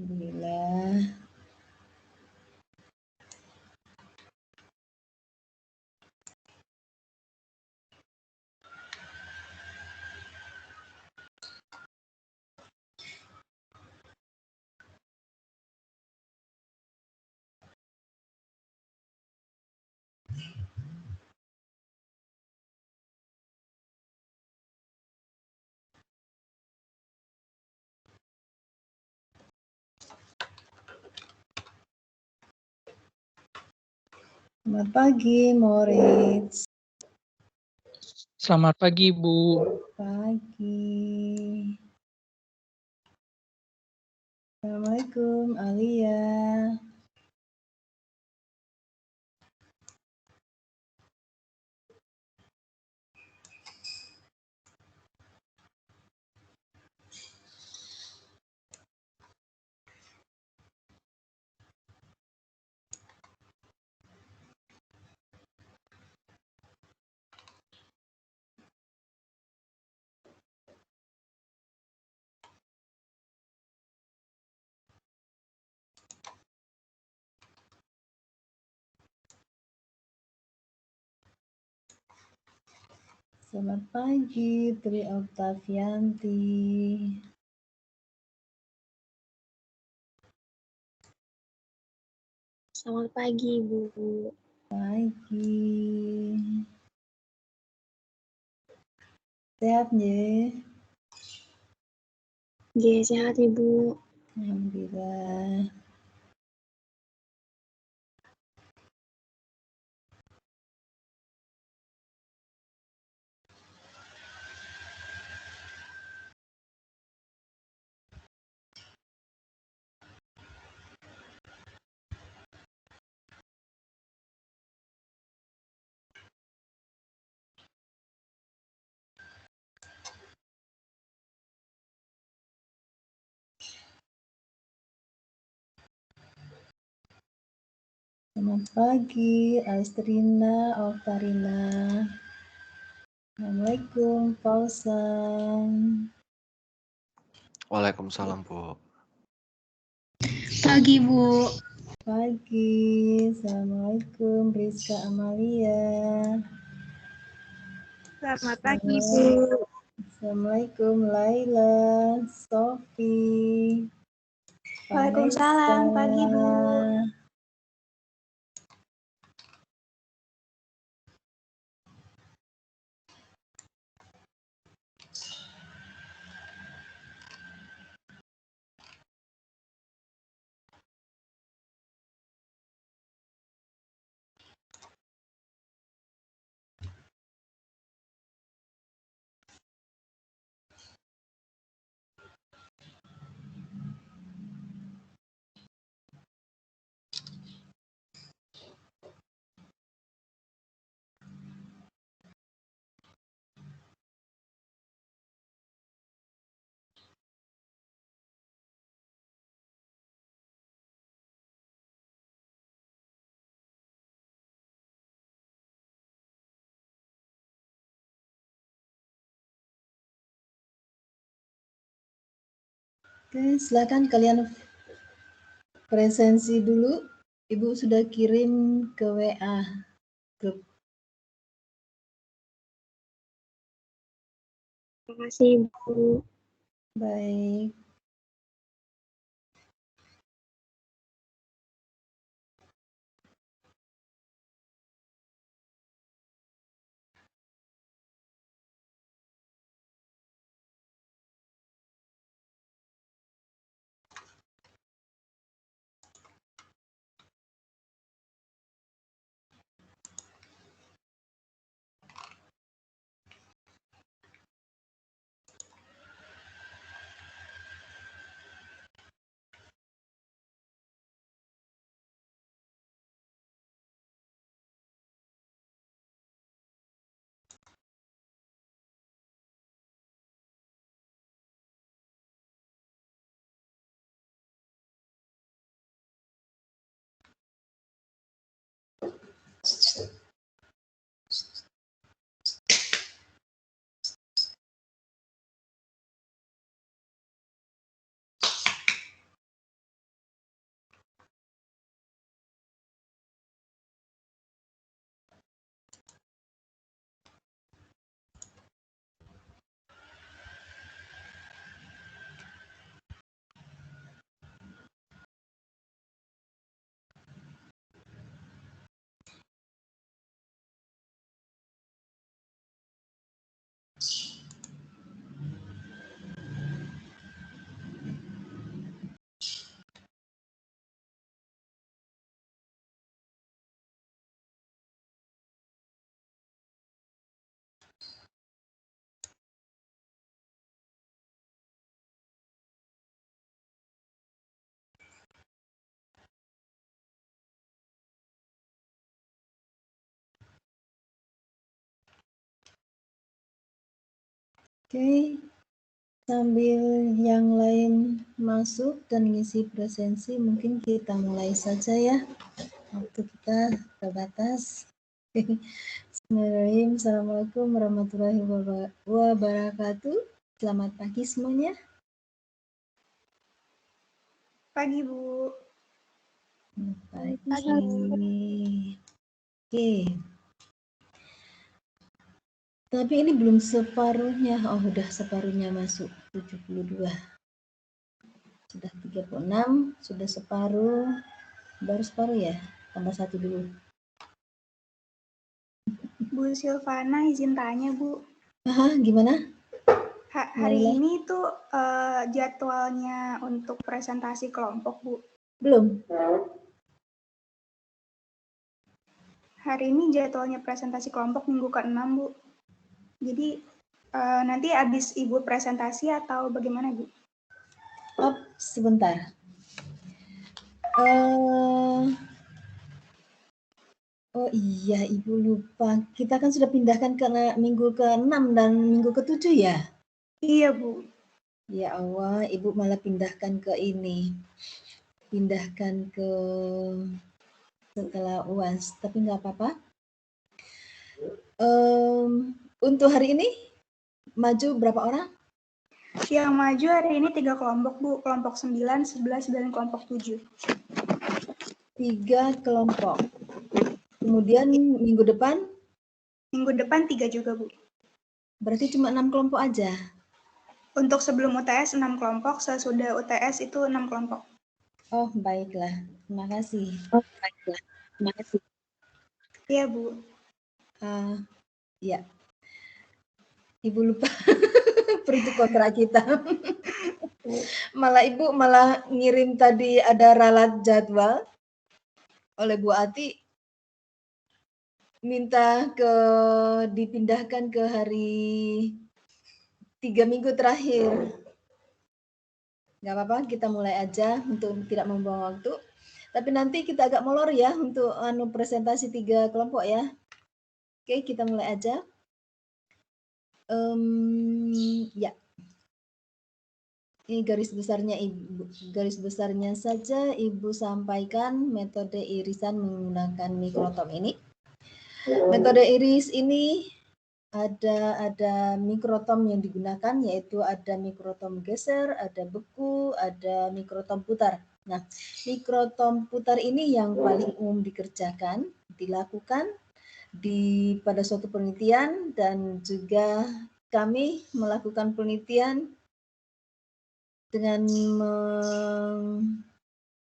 Alhamdulillah. Selamat pagi, Moritz. Selamat pagi, Bu. Pagi. Assalamualaikum, Alia. Selamat pagi, Tri Oktavianti. Selamat pagi, Bu. Pagi. Sehat, Nje? Nggih, sehat, Ibu. Alhamdulillah. Selamat pagi, Astrina, Oktarina. Assalamualaikum, Pausan. Waalaikumsalam, Bu. Pagi, Bu. Pagi, Assalamualaikum, Rizka Amalia. Selamat pagi, Bu. Assalamualaikum, Laila, Sofi. Waalaikumsalam, pagi, Bu. Oke, silakan kalian presensi dulu. Ibu sudah kirim ke WA grup. Terima kasih, Bu. Baik. Oke, sambil yang lain masuk dan ngisi presensi, mungkin kita mulai saja ya. Waktu kita terbatas. Bismillahirrahmanirrahim. Assalamualaikum warahmatullahi wabarakatuh. Selamat pagi semuanya. Pagi, Bu. Pagi. Oke. Tapi ini belum separuhnya. Oh, udah separuhnya masuk 72. Sudah 36, sudah separuh. Baru separuh ya? Tambah satu dulu. Bu Silvana izin tanya, Bu. Hah, gimana? Hari ini tuh jadwalnya untuk presentasi kelompok, Bu. Belum. Hari ini jadwalnya presentasi kelompok minggu ke-6, Bu. Jadi nanti habis Ibu presentasi atau bagaimana, Bu? Oh, sebentar. Oh iya, Ibu lupa. Kita kan sudah pindahkan ke minggu ke-6 dan minggu ke-7 ya? Iya, Bu. Ya Allah, Ibu malah pindahkan ke ini. Pindahkan ke setelah UAS, tapi nggak apa-apa. Untuk hari ini, maju berapa orang? Yang maju hari ini 3 kelompok, Bu. Kelompok 9, 11, dan kelompok 7. 3 kelompok. Kemudian minggu depan? Minggu depan 3 juga, Bu. Berarti cuma 6 kelompok aja? Untuk sebelum UTS 6 kelompok, sesudah UTS itu 6 kelompok. Oh, baiklah. Terima kasih. Terima kasih. Iya, Bu. Ya. Ibu lupa prinsip kontrak kita. Malah Ibu malah ngirim tadi ada ralat jadwal oleh Bu Ati, minta dipindahkan ke hari 3 minggu terakhir. Nggak apa-apa, kita mulai aja untuk tidak membuang waktu. Tapi nanti kita agak molor ya untuk presentasi 3 kelompok ya. Oke, kita mulai aja. Ya. Ini garis besarnya garis besarnya saja Ibu sampaikan metode irisan menggunakan mikrotom ini. Metode iris ini ada mikrotom yang digunakan, yaitu ada mikrotom geser, ada beku, ada mikrotom putar. Nah, mikrotom putar ini yang paling umum dilakukan pada suatu penelitian, dan juga kami melakukan penelitian dengan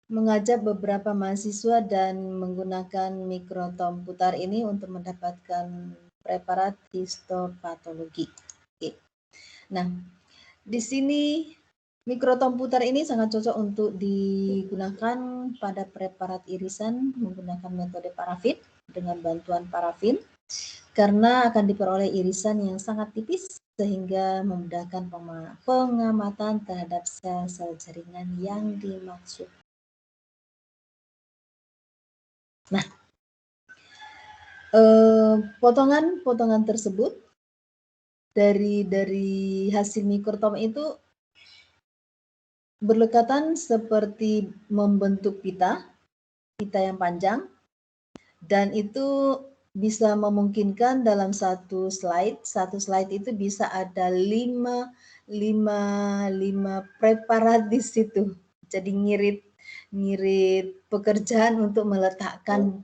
mengajak beberapa mahasiswa dan menggunakan mikrotom putar ini untuk mendapatkan preparat histopatologi. Oke. Nah, di sini mikrotom putar ini sangat cocok untuk digunakan pada preparat irisan menggunakan metode parafin dengan bantuan parafin, karena akan diperoleh irisan yang sangat tipis sehingga memudahkan pengamatan terhadap sel-sel jaringan yang dimaksud. Nah, potongan-potongan tersebut dari hasil mikrotom itu berdekatan seperti membentuk pita yang panjang, dan itu bisa memungkinkan dalam satu slide itu bisa ada 5 preparat di situ. Jadi ngirit pekerjaan untuk meletakkan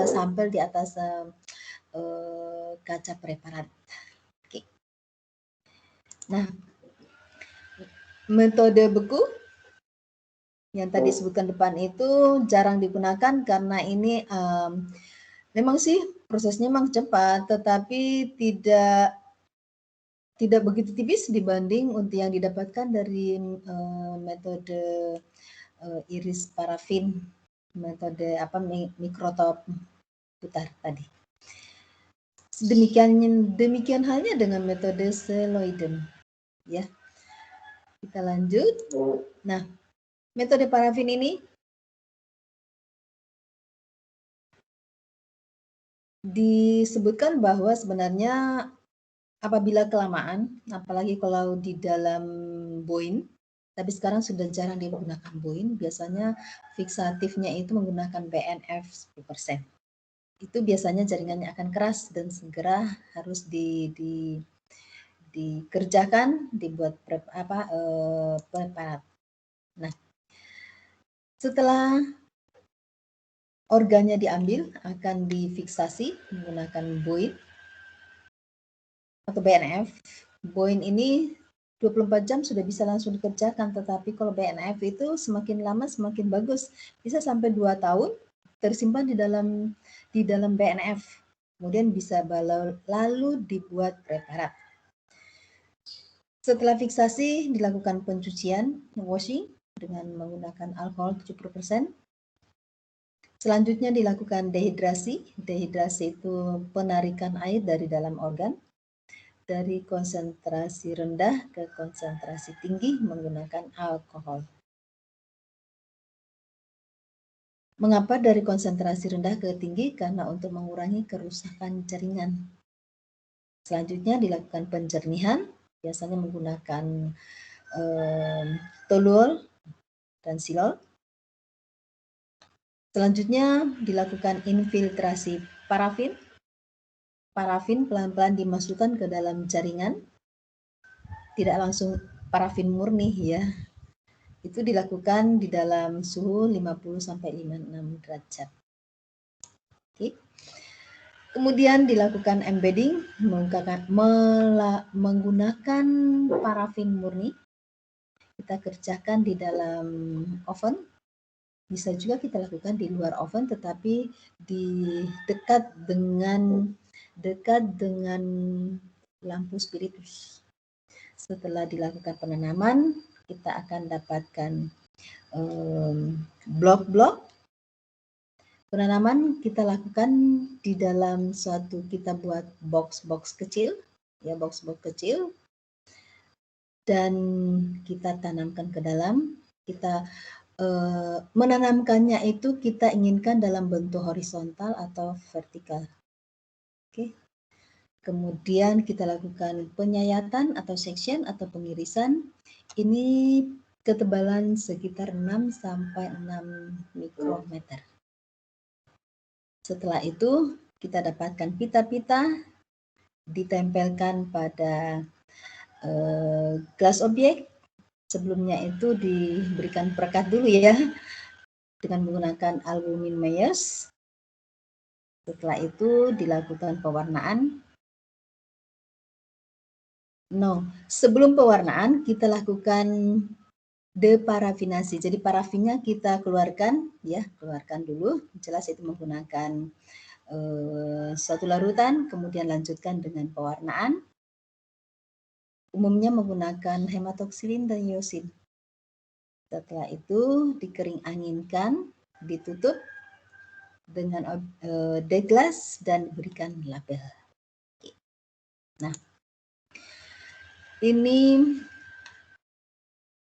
sampel di atas kaca preparat. Oke. Nah, metode beku yang tadi sebutkan depan itu jarang digunakan karena ini memang sih prosesnya memang cepat, tetapi tidak begitu tipis dibanding untuk yang didapatkan dari metode iris parafin, metode mikrotom putar tadi. Demikian halnya dengan metode seloidem, ya. Kita lanjut. Nah, metode parafin ini disebutkan bahwa sebenarnya apabila kelamaan, apalagi kalau di dalam boin, tapi sekarang sudah jarang digunakan boin, biasanya fiksatifnya itu menggunakan BNF 10%. Itu biasanya jaringannya akan keras dan segera harus dikerjakan, dibuat preparat. Nah, setelah organnya diambil, akan difiksasi menggunakan boin atau BNF. Boin ini 24 jam sudah bisa langsung dikerjakan, tetapi kalau BNF itu semakin lama semakin bagus. Bisa sampai 2 tahun tersimpan di dalam BNF. Kemudian bisa lalu dibuat preparat. Setelah fiksasi dilakukan pencucian, washing dengan menggunakan alkohol 70%. Selanjutnya dilakukan dehidrasi. Dehidrasi itu penarikan air dari dalam organ dari konsentrasi rendah ke konsentrasi tinggi menggunakan alkohol. Mengapa dari konsentrasi rendah ke tinggi? Karena untuk mengurangi kerusakan jaringan. Selanjutnya dilakukan penjernihan, biasanya menggunakan toluol dan silol. Selanjutnya dilakukan infiltrasi parafin. Parafin pelan-pelan dimasukkan ke dalam jaringan, tidak langsung parafin murni ya. Itu dilakukan di dalam suhu 50-56 derajat. Oke. Kemudian dilakukan embedding menggunakan parafin murni. Kita kerjakan di dalam oven. Bisa juga kita lakukan di luar oven, tetapi dekat dengan lampu spiritus. Setelah dilakukan penanaman, kita akan dapatkan blok-blok. Penanaman kita lakukan di dalam kita buat box-box kecil, ya box-box kecil, dan kita tanamkan ke dalam. Kita menanamkannya itu kita inginkan dalam bentuk horizontal atau vertikal. Oke. Kemudian kita lakukan penyayatan atau section atau pengirisan. Ini ketebalan sekitar 6-6 mikrometer. Setelah itu kita dapatkan pita-pita, ditempelkan pada gelas objek. Sebelumnya itu diberikan perekat dulu ya, dengan menggunakan albumin Meyers. Setelah itu dilakukan pewarnaan. Sebelum pewarnaan kita lakukan deparafinasi. Jadi parafinnya kita keluarkan dulu. Jelas itu menggunakan suatu larutan, kemudian lanjutkan dengan pewarnaan. Umumnya menggunakan hematoksilin dan iosin. Setelah itu dikering anginkan, ditutup dengan deglas dan diberikan label. Nah, ini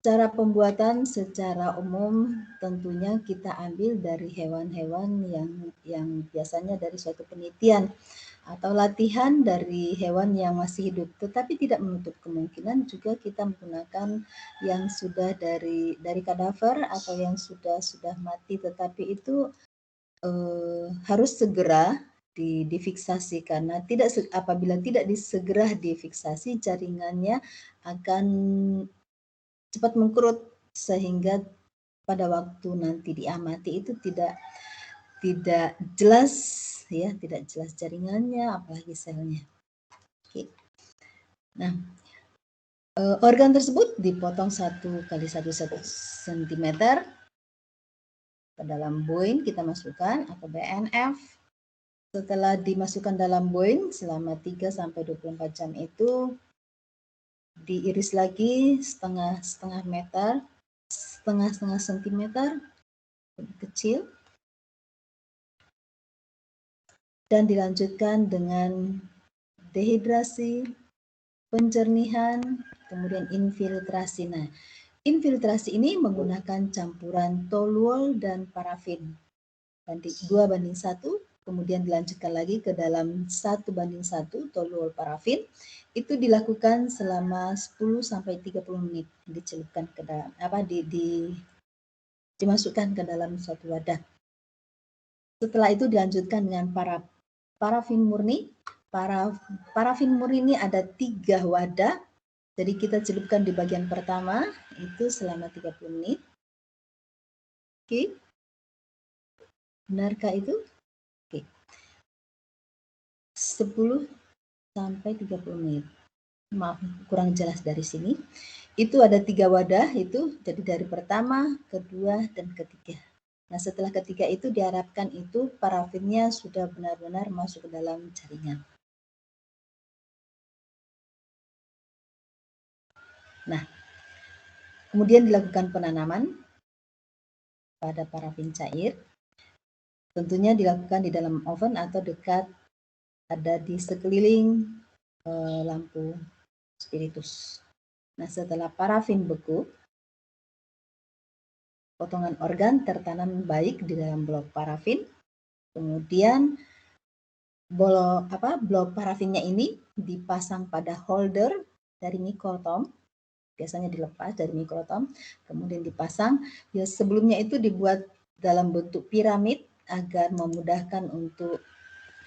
cara pembuatan secara umum tentunya kita ambil dari hewan-hewan yang biasanya dari suatu penelitian atau latihan dari hewan yang masih hidup, tetapi tidak menutup kemungkinan juga kita menggunakan yang sudah dari kadaver atau yang sudah mati, tetapi itu harus segera difiksasi karena apabila tidak segera difiksasi jaringannya akan cepat mengkerut sehingga pada waktu nanti diamati itu tidak jelas ya, tidak jelas jaringannya apalagi selnya. Oke. Nah, organ tersebut dipotong 1 x 1 cm ke dalam boin, kita masukkan atau BNF. Setelah dimasukkan dalam boin selama 3-24 jam itu diiris lagi setengah sentimeter lebih kecil dan dilanjutkan dengan dehidrasi, penjernihan, kemudian infiltrasi. Nah, infiltrasi ini menggunakan campuran toluol dan parafin. Dan 2:1 kemudian dilanjutkan lagi ke dalam 1:1 toluol parafin, itu dilakukan selama 10 sampai 30 menit, dicelupkan ke dalam dimasukkan ke dalam suatu wadah. Setelah itu dilanjutkan dengan parafin murni. Parafin murni ini ada 3 wadah, jadi kita celupkan di bagian pertama itu selama 30 menit. Oke, benarkah itu? Oke. 10 sampai 30 menit. Maaf, kurang jelas dari sini. Itu ada 3 wadah itu, jadi dari pertama, kedua, dan ketiga. Nah, setelah ketiga itu diharapkan itu parafinnya sudah benar-benar masuk ke dalam jaringan. Nah, kemudian dilakukan penanaman pada parafin cair. Tentunya dilakukan di dalam oven atau dekat ada di sekeliling lampu spiritus. Nah, setelah parafin beku, potongan organ tertanam baik di dalam blok parafin. Kemudian blok parafinnya ini dipasang pada holder dari mikrotom. Biasanya dilepas dari mikrotom, kemudian dipasang. Ya, sebelumnya itu dibuat dalam bentuk piramid agar memudahkan untuk,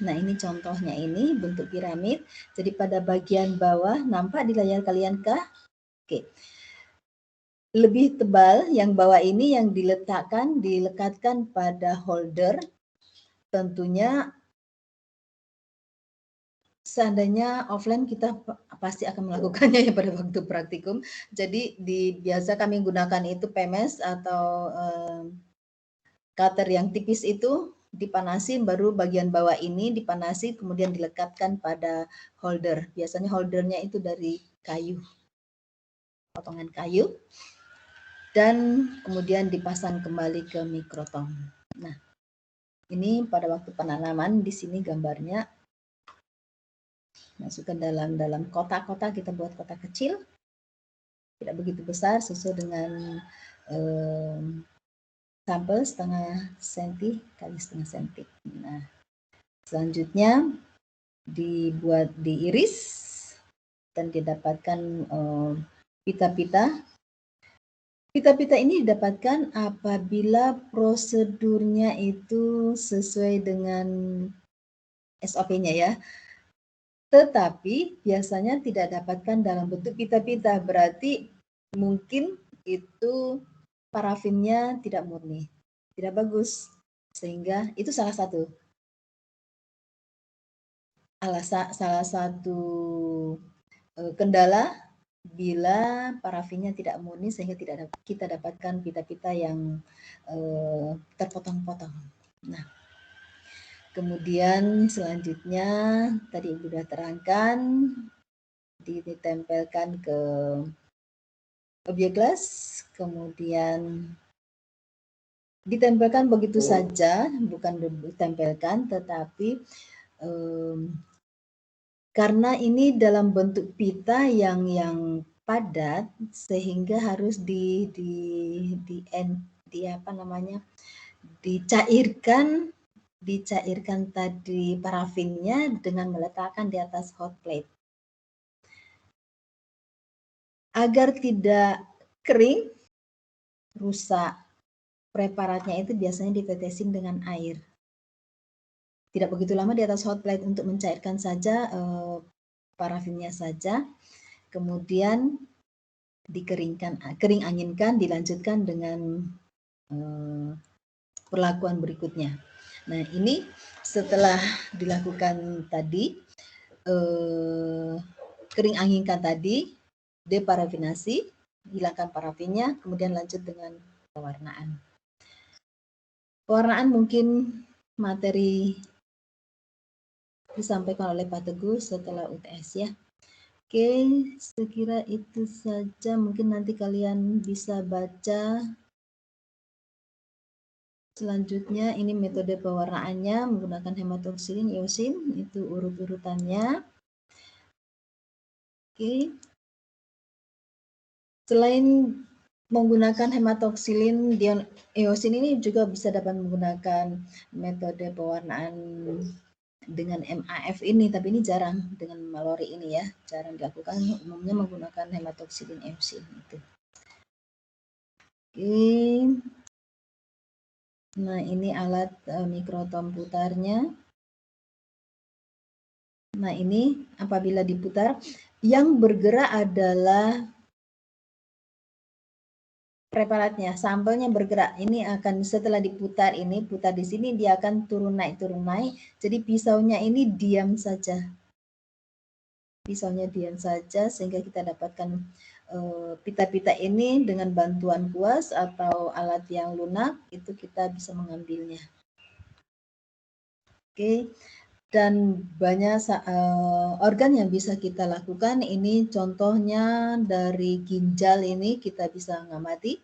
nah ini contohnya ini bentuk piramid. Jadi pada bagian bawah, nampak di layar kalian kah? Oke. Lebih tebal yang bawah ini yang dilekatkan pada holder. Tentunya seandainya offline kita pasti akan melakukannya ya pada waktu praktikum. Jadi biasa kami gunakan itu PMS atau cutter yang tipis itu dipanasin, baru bagian bawah ini dipanasi kemudian dilekatkan pada holder. Biasanya holdernya itu dari kayu, potongan kayu, dan kemudian dipasang kembali ke mikrotom. Nah, ini pada waktu penanaman di sini gambarnya. Masukkan dalam kotak-kotak, kita buat kotak kecil, tidak begitu besar, sesuai dengan sampel setengah senti kali setengah senti. Nah, selanjutnya diiris dan didapatkan pita-pita. Pita-pita ini didapatkan apabila prosedurnya itu sesuai dengan SOP-nya ya. Tetapi biasanya tidak dapatkan dalam bentuk pita-pita, berarti mungkin itu parafinnya tidak murni, tidak bagus, sehingga itu salah satu kendala bila parafinnya tidak murni, sehingga tidak kita dapatkan pita-pita yang terpotong-potong. Nah, kemudian selanjutnya tadi Ibu sudah terangkan, ditempelkan ke objek gelas, kemudian ditempelkan begitu saja, bukan ditempelkan, tetapi karena ini dalam bentuk pita yang padat, sehingga harus dicairkan tadi parafinnya dengan meletakkan di atas hot plate. Agar tidak kering, rusak, preparatnya itu biasanya ditetesin dengan air. Tidak begitu lama di atas hot plate untuk mencairkan saja parafinnya saja. Kemudian dikeringkan, kering anginkan, dilanjutkan dengan perlakuan berikutnya. Nah, ini setelah dilakukan tadi, kering anginkan tadi, deparafinasi, hilangkan parafinnya, kemudian lanjut dengan pewarnaan. Pewarnaan mungkin materi disampaikan oleh Pak Teguh setelah UTS ya. Oke, sekira itu saja. Mungkin nanti kalian bisa baca. Selanjutnya ini metode pewarnaannya menggunakan hematoksilin, iosin, itu urut-urutannya. Oke. Selain menggunakan hematoksilin dion eosin ini juga bisa dapat menggunakan metode pewarnaan dengan MAF ini, tapi ini jarang dengan malori ini ya, jarang dilakukan, umumnya menggunakan hematoksilin eosin itu. Oke. Nah, ini alat mikrotom putarnya. Nah, ini apabila diputar, yang bergerak adalah preparatnya, sampelnya bergerak. Ini akan setelah diputar ini, putar di sini dia akan turun naik. Jadi pisaunya ini diam saja. Pisaunya diam saja sehingga kita dapatkan pita-pita ini dengan bantuan kuas atau alat yang lunak, itu kita bisa mengambilnya. Oke. Dan banyak organ yang bisa kita lakukan. Ini contohnya dari ginjal ini kita bisa mengamati.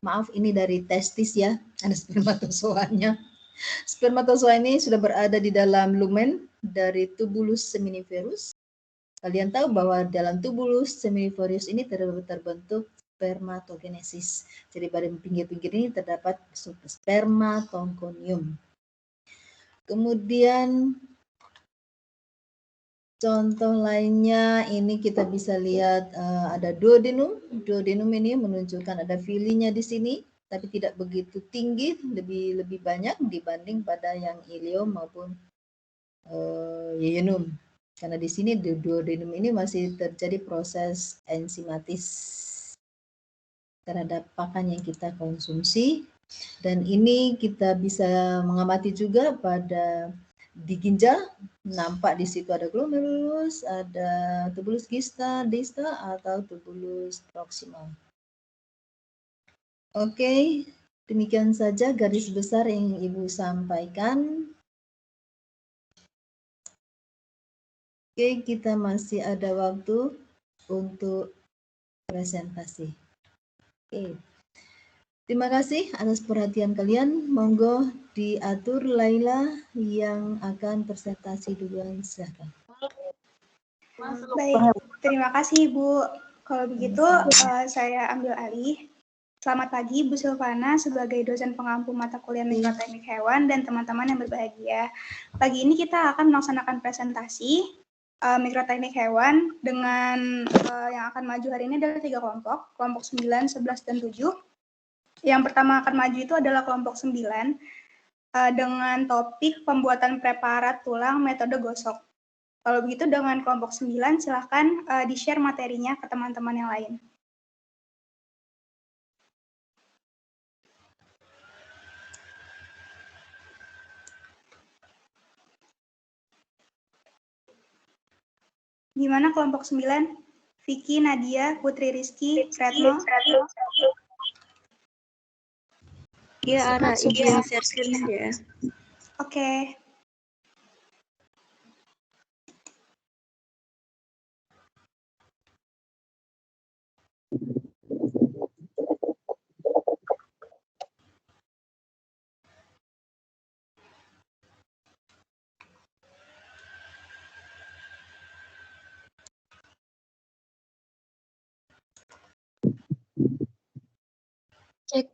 Maaf, ini dari testis ya, ada spermatozoanya. Spermatozoa ini sudah berada di dalam lumen dari tubulus seminiferus. Kalian tahu bahwa dalam tubulus seminiferus ini terbentuk spermatogenesis. Jadi pada pinggir-pinggir ini terdapat spermatogonium. Kemudian contoh lainnya ini kita bisa lihat ada duodenum. Duodenum ini menunjukkan ada filinya di sini, tapi tidak begitu tinggi, lebih banyak dibanding pada yang ileum maupun yeyunum. Karena di sini di duodenum ini masih terjadi proses enzimatis terhadap pakan yang kita konsumsi. Dan ini kita bisa mengamati juga pada di ginjal, nampak di situ ada glomerulus, ada tubulus dista atau tubulus proximal. Oke, demikian saja garis besar yang Ibu sampaikan. Oke, kita masih ada waktu untuk presentasi. Oke. Terima kasih atas perhatian kalian. Monggo diatur Laila yang akan presentasi duluan. Silakan. Baik, terima kasih Ibu. Kalau begitu saya ambil alih. Selamat pagi Bu Silvana sebagai dosen pengampu mata kuliah mikroteknik hewan dan teman-teman yang berbahagia. Pagi ini kita akan melaksanakan presentasi mikroteknik hewan dengan yang akan maju hari ini adalah 3 kelompok 9, 11, dan 7. Yang pertama akan maju itu adalah kelompok 9 dengan topik pembuatan preparat tulang metode gosok. Kalau begitu dengan kelompok 9 silahkan di-share materinya ke teman-teman yang lain. Gimana kelompok 9? Vicky, Nadia, Putri Rizky, Retno. Ya, Ara, izin share screen ya. Oke. Cek,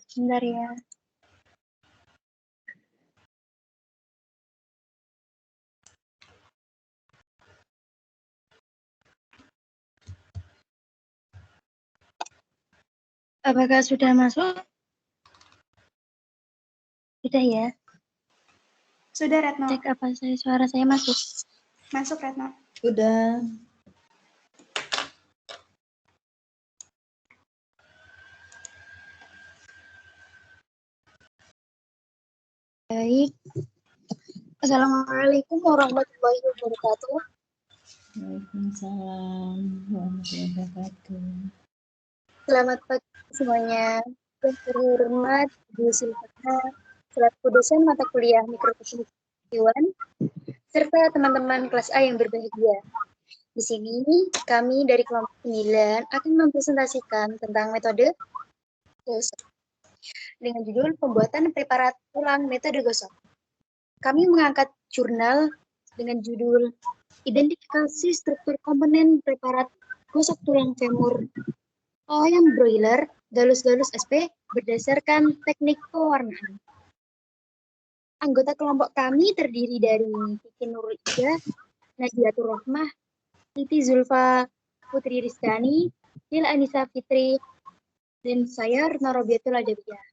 sebentar ya. Apakah sudah masuk? Sudah ya? Sudah, Retno. Cek apa suara saya masuk? Masuk, Retno. Sudah. Baik. Assalamualaikum warahmatullahi wabarakatuh. Waalaikumsalam warahmatullahi wabarakatuh. Selamat pagi semuanya. Yang terhormat Bu Silvana, selaku dosen mata kuliah mikroteknik hewan, serta teman-teman kelas A yang berbahagia. Di sini kami dari kelompok 9 akan mempresentasikan tentang metode gosok dengan judul pembuatan preparat tulang metode gosok. Kami mengangkat jurnal dengan judul Identifikasi Struktur Komponen Preparat Gosok Tulang Femur ayam broiler, galus-galus SP berdasarkan teknik pewarnaan. Anggota kelompok kami terdiri dari Kiki Nurul Ida, Najiatur Rohmah, Siti Zulfa Putri Rizkani, Lil Anissa Fitri, dan saya Retno Robiatul Adawiyah.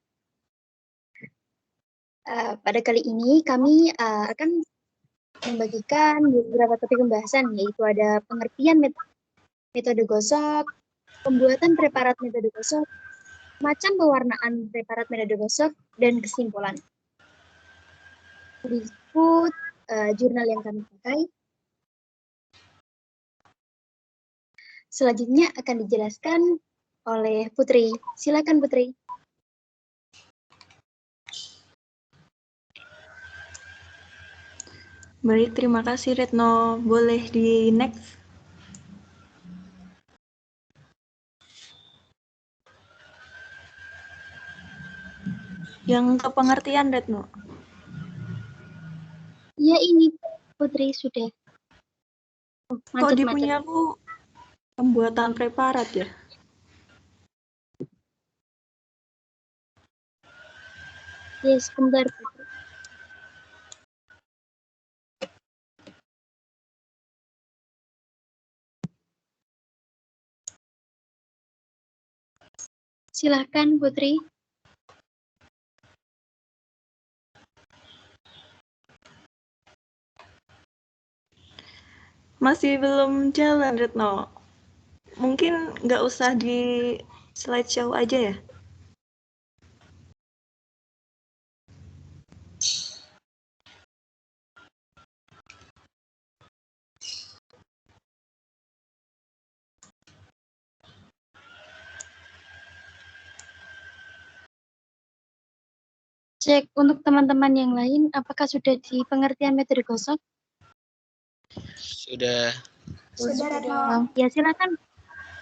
Pada kali ini kami akan membagikan beberapa topik pembahasan, yaitu ada pengertian metode gosok, pembuatan preparat metode gosok, macam pewarnaan preparat metode gosok, dan kesimpulan. Berikut jurnal yang kami pakai. Selanjutnya akan dijelaskan oleh Putri. Silakan Putri. Baik, terima kasih Retno. Boleh di next. Yang ke pengertian Retno. Ya ini Putri sudah. Oh, Kok di punya aku pembuatan preparat ya? Ya sebentar Putri. Silahkan Putri. Masih belum jalan Retno. Mungkin nggak usah di slideshow aja ya? Cek untuk teman-teman yang lain, apakah sudah di pengertian metode gosok? Sudah. Sudah, Retno. Ya, silakan.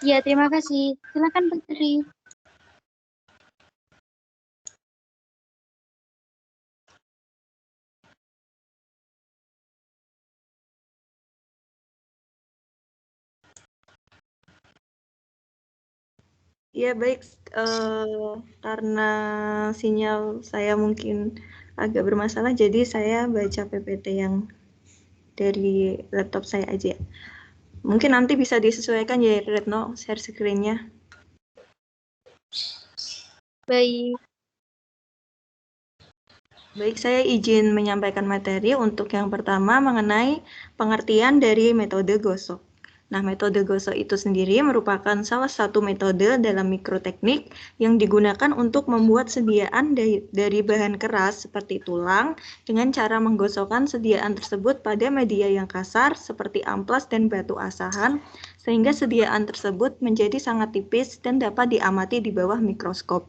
Ya, terima kasih. Silakan Putri. Ya baik, karena sinyal saya mungkin agak bermasalah, jadi saya baca PPT yang dari laptop saya aja. Mungkin nanti bisa disesuaikan ya Retno, share screen-nya. Baik. Baik, saya izin menyampaikan materi untuk yang pertama mengenai pengertian dari metode gosok. Nah, metode gosok itu sendiri merupakan salah satu metode dalam mikroteknik yang digunakan untuk membuat sediaan dari bahan keras seperti tulang dengan cara menggosokkan sediaan tersebut pada media yang kasar seperti amplas dan batu asahan sehingga sediaan tersebut menjadi sangat tipis dan dapat diamati di bawah mikroskop.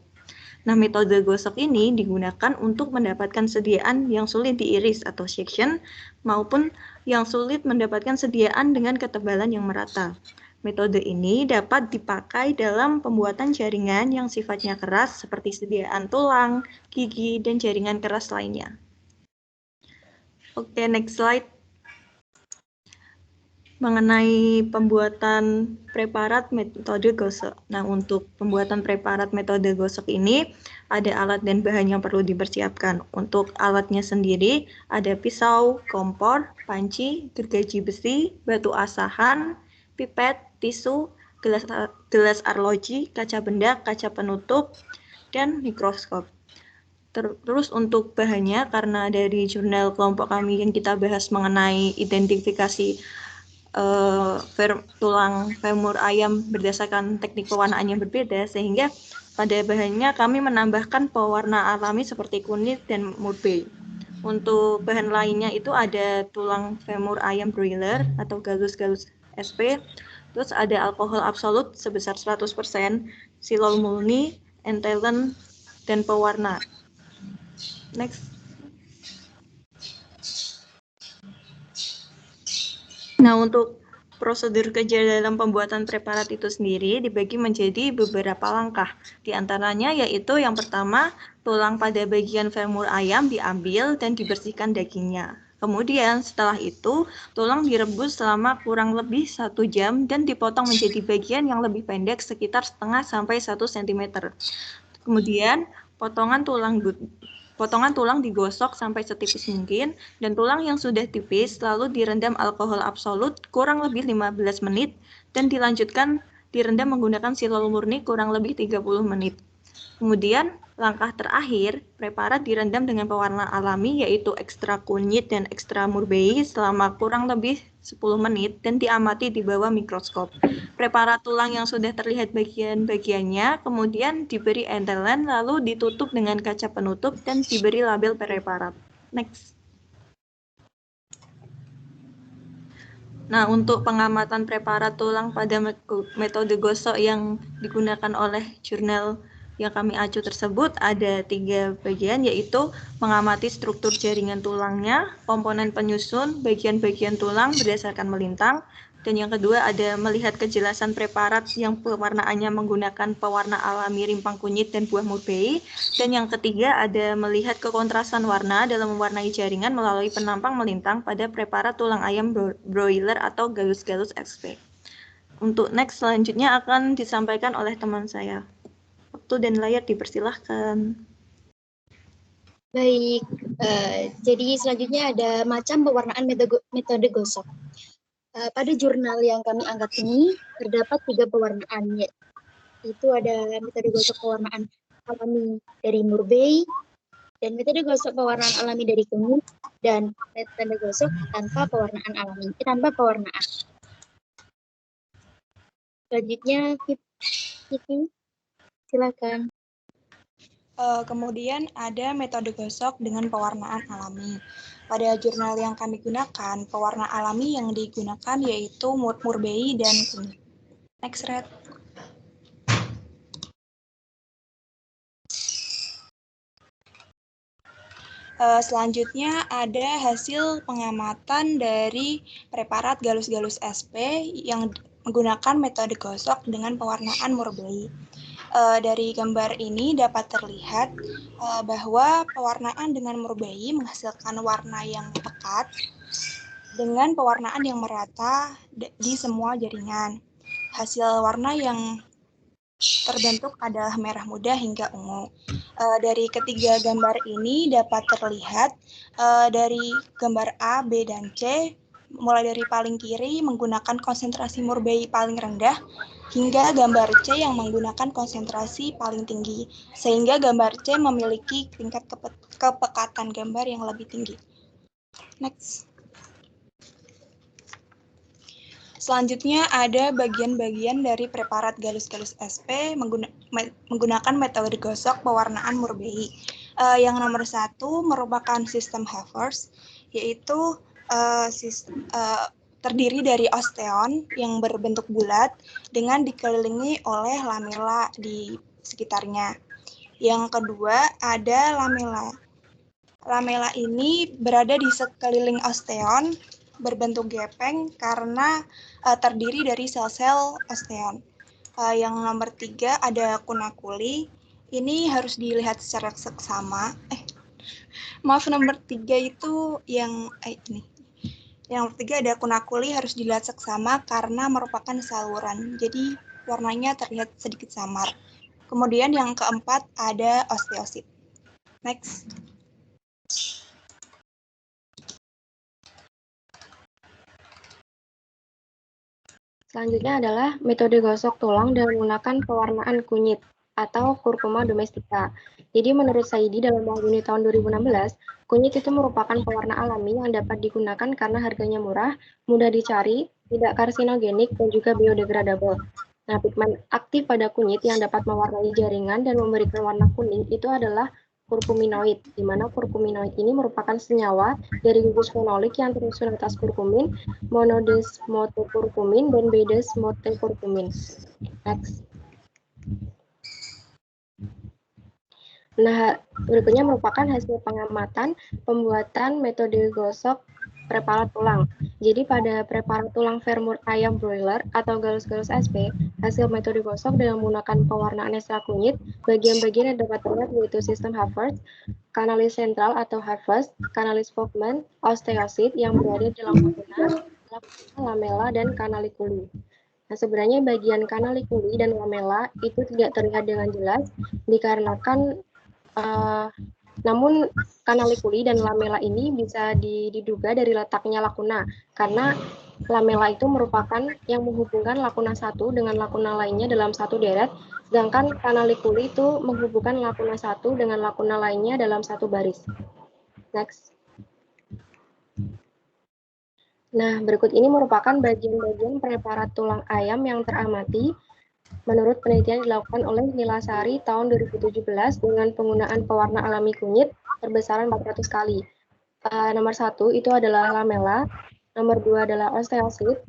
Nah, metode gosok ini digunakan untuk mendapatkan sediaan yang sulit diiris atau section maupun yang sulit mendapatkan sediaan dengan ketebalan yang merata. Metode ini dapat dipakai dalam pembuatan jaringan yang sifatnya keras seperti sediaan tulang, gigi, dan jaringan keras lainnya. Oke, next slide. Mengenai pembuatan preparat metode gosok. Nah, untuk pembuatan preparat metode gosok ini ada alat dan bahan yang perlu dipersiapkan. Untuk alatnya sendiri ada pisau, kompor, panci, gergaji besi, batu asahan, pipet, tisu, gelas arloji, kaca benda, kaca penutup, dan mikroskop. Terus untuk bahannya, karena dari jurnal kelompok kami yang kita bahas mengenai identifikasi tulang femur ayam berdasarkan teknik pewarnaan yang berbeda, sehingga pada bahannya kami menambahkan pewarna alami seperti kunyit dan murbe. Untuk bahan lainnya itu ada tulang femur ayam broiler atau galus-galus SP, terus ada alkohol absolut sebesar 100%, silol murni, entelen, dan pewarna. Next. Nah, untuk prosedur kerja dalam pembuatan preparat itu sendiri dibagi menjadi beberapa langkah. Di antaranya yaitu yang pertama, tulang pada bagian femur ayam diambil dan dibersihkan dagingnya. Kemudian setelah itu, tulang direbus selama kurang lebih 1 jam dan dipotong menjadi bagian yang lebih pendek sekitar setengah sampai 1 cm. Kemudian, potongan tulang digosok sampai setipis mungkin dan tulang yang sudah tipis lalu direndam alkohol absolut kurang lebih 15 menit dan dilanjutkan direndam menggunakan silol murni kurang lebih 30 menit. Kemudian, langkah terakhir, preparat direndam dengan pewarna alami yaitu ekstra kunyit dan ekstra murbei selama kurang lebih 10 menit dan diamati di bawah mikroskop. Preparat tulang yang sudah terlihat bagian-bagiannya kemudian diberi entelan lalu ditutup dengan kaca penutup dan diberi label preparat. Next. Nah, untuk pengamatan preparat tulang pada metode gosok yang digunakan oleh jurnal yang kami acu tersebut ada 3 bagian, yaitu mengamati struktur jaringan tulangnya, komponen penyusun, bagian-bagian tulang berdasarkan melintang, dan yang kedua ada melihat kejelasan preparat yang pewarnaannya menggunakan pewarna alami rimpang kunyit dan buah murbei, dan yang ketiga ada melihat kekontrasan warna dalam mewarnai jaringan melalui penampang melintang pada preparat tulang ayam broiler atau Gallus-Gallus XP. Untuk next selanjutnya akan disampaikan oleh teman saya. Waktu dan layar dipersilahkan. Baik, jadi selanjutnya ada macam pewarnaan metode gosok. Pada jurnal yang kami angkat ini terdapat 3 pewarnaan, yaitu ada metode gosok pewarnaan alami dari murbei, dan metode gosok pewarnaan alami dari kunyit, dan metode gosok tanpa pewarnaan alami, tanpa pewarnaan. Selanjutnya, Kiki, silakan. Kemudian ada metode gosok dengan pewarnaan alami. Pada jurnal yang kami gunakan, pewarna alami yang digunakan yaitu murbei dan kunyit. Next, Red. Selanjutnya ada hasil pengamatan dari preparat Gallus-Gallus SP yang menggunakan metode gosok dengan pewarnaan murbei. Dari gambar ini dapat terlihat bahwa pewarnaan dengan murbei menghasilkan warna yang pekat dengan pewarnaan yang merata di semua jaringan. Hasil warna yang terbentuk adalah merah muda hingga ungu. Dari ketiga gambar ini dapat terlihat dari gambar A, B, dan C, mulai dari paling kiri menggunakan konsentrasi murbei paling rendah hingga gambar C yang menggunakan konsentrasi paling tinggi, sehingga gambar C memiliki tingkat kepekatan gambar yang lebih tinggi. Next. Selanjutnya ada bagian-bagian dari preparat Gallus-Gallus SP menggunakan metode gosok pewarnaan murbei. Yang nomor 1 merupakan sistem Havers, yaitu terdiri dari osteon yang berbentuk bulat dengan dikelilingi oleh lamela di sekitarnya. Yang kedua ada lamela. Lamela ini berada di sekeliling osteon berbentuk gepeng karena terdiri dari sel-sel osteon. Yang nomor 3 ada kunakuli. Ini harus dilihat secara seksama. Maaf, nomor 3 itu yang ini. Yang nomor 3 ada kunakuli, harus dilihat seksama karena merupakan saluran. Jadi warnanya terlihat sedikit samar. Kemudian yang keempat ada osteosit. Next. Selanjutnya adalah metode gosok tulang dengan menggunakan pewarnaan kunyit atau Curcuma domestica. Jadi menurut Saidi dalam Wahguni tahun 2016, kunyit itu merupakan pewarna alami yang dapat digunakan karena harganya murah, mudah dicari, tidak karsinogenik, dan juga biodegradable. Nah, pigmen aktif pada kunyit yang dapat mewarnai jaringan dan memberikan warna kuning itu adalah kurkuminoid, di mana kurkuminoid ini merupakan senyawa dari gugus fenolik yang tersusun atas kurkumin, monodesmotekurkumin, dan bedesmotekurkumin. Next. Nah, berikutnya merupakan hasil pengamatan pembuatan metode gosok preparat tulang. Jadi pada preparat tulang femur ayam broiler atau galus-galus SP, hasil metode gosok dengan menggunakan pewarnaan ekstra kunyit, bagian-bagian yang dapat terlihat yaitu sistem Havertz, kanalis sentral atau Havertz, kanalis Volkmann, osteosit yang berada di dalam lakuna, lamella, dan kanalikuli. Nah, sebenarnya bagian kanalikuli dan lamella itu tidak terlihat dengan jelas dikarenakan namun kanalikuli dan lamella ini bisa diduga dari letaknya lakuna, karena lamella itu merupakan yang menghubungkan lakuna satu dengan lakuna lainnya dalam satu deret, sedangkan kanalikuli itu menghubungkan lakuna satu dengan lakuna lainnya dalam satu baris. Next. Nah, berikut ini merupakan bagian-bagian preparat tulang ayam yang teramati menurut penelitian dilakukan oleh Nilasari tahun 2017 dengan penggunaan pewarna alami kunyit berbesaran 400 kali. Nomor 1 itu adalah lamella, nomor 2 adalah osteosit,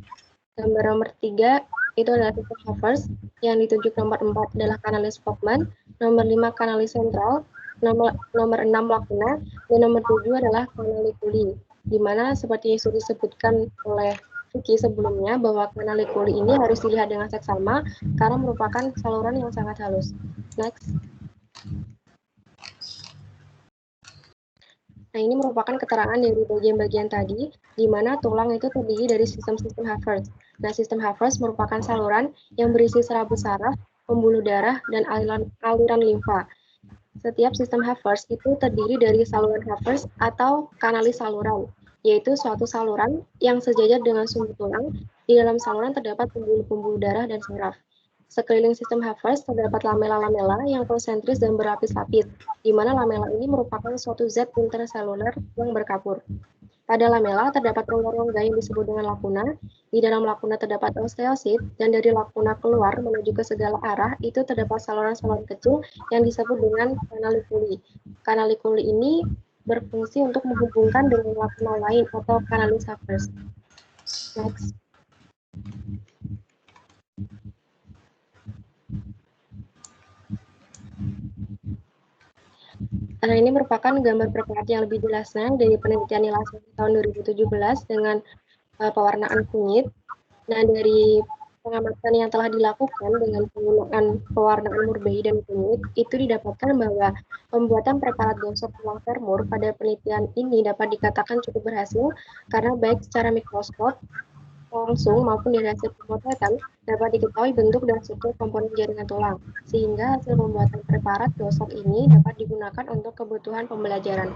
nomor 3 itu adalah sistem Havertz, yang ditunjuk nomor 4 adalah kanalis Volkmann, nomor 5 kanalis sentral, nomor 6 lakuna, dan nomor 7 adalah kanalikuli, di mana seperti yang sudah disebutkan oleh Vicky sebelumnya bahwa kanalikuli ini harus dilihat dengan seksama karena merupakan saluran yang sangat halus. Next. Nah, ini merupakan keterangan dari bagian-bagian tadi, di mana tulang itu terdiri dari sistem-sistem Havertz. Nah, sistem Havertz merupakan saluran yang berisi serabut saraf, pembuluh darah, dan aliran limfa. Setiap sistem Havertz itu terdiri dari saluran Havertz atau kanalis saluran, yaitu suatu saluran yang sejajar dengan sumbu tulang. Di dalam saluran terdapat pembuluh-pembuluh darah dan saraf. Sekeliling sistem Havertz terdapat lamella-lamella yang konsentris dan berlapis-lapis, di mana lamella ini merupakan suatu zat interseluler yang berkapur. Pada lamella terdapat rongga-rongga yang disebut dengan lakuna. Di dalam lakuna terdapat osteosit, dan dari lakuna keluar menuju ke segala arah itu terdapat saluran-saluran kecil yang disebut dengan kanalikuli. Kanalikuli ini berfungsi untuk menghubungkan dengan lakuna lain atau kanalis Havertz. Next. Nah, ini merupakan gambar preparat yang lebih jelasnya dari penelitian Nilasari tahun 2017 dengan pewarnaan kunyit. Nah, dari pengamatan yang telah dilakukan dengan penggunaan pewarnaan murbei dan kunyit, itu didapatkan bahwa pembuatan preparat gosok tulang femur pada penelitian ini dapat dikatakan cukup berhasil karena baik secara mikroskop langsung maupun dari hasil pemotretan dapat diketahui bentuk dan struktur komponen jaringan tulang, sehingga hasil pembuatan preparat gosok ini dapat digunakan untuk kebutuhan pembelajaran.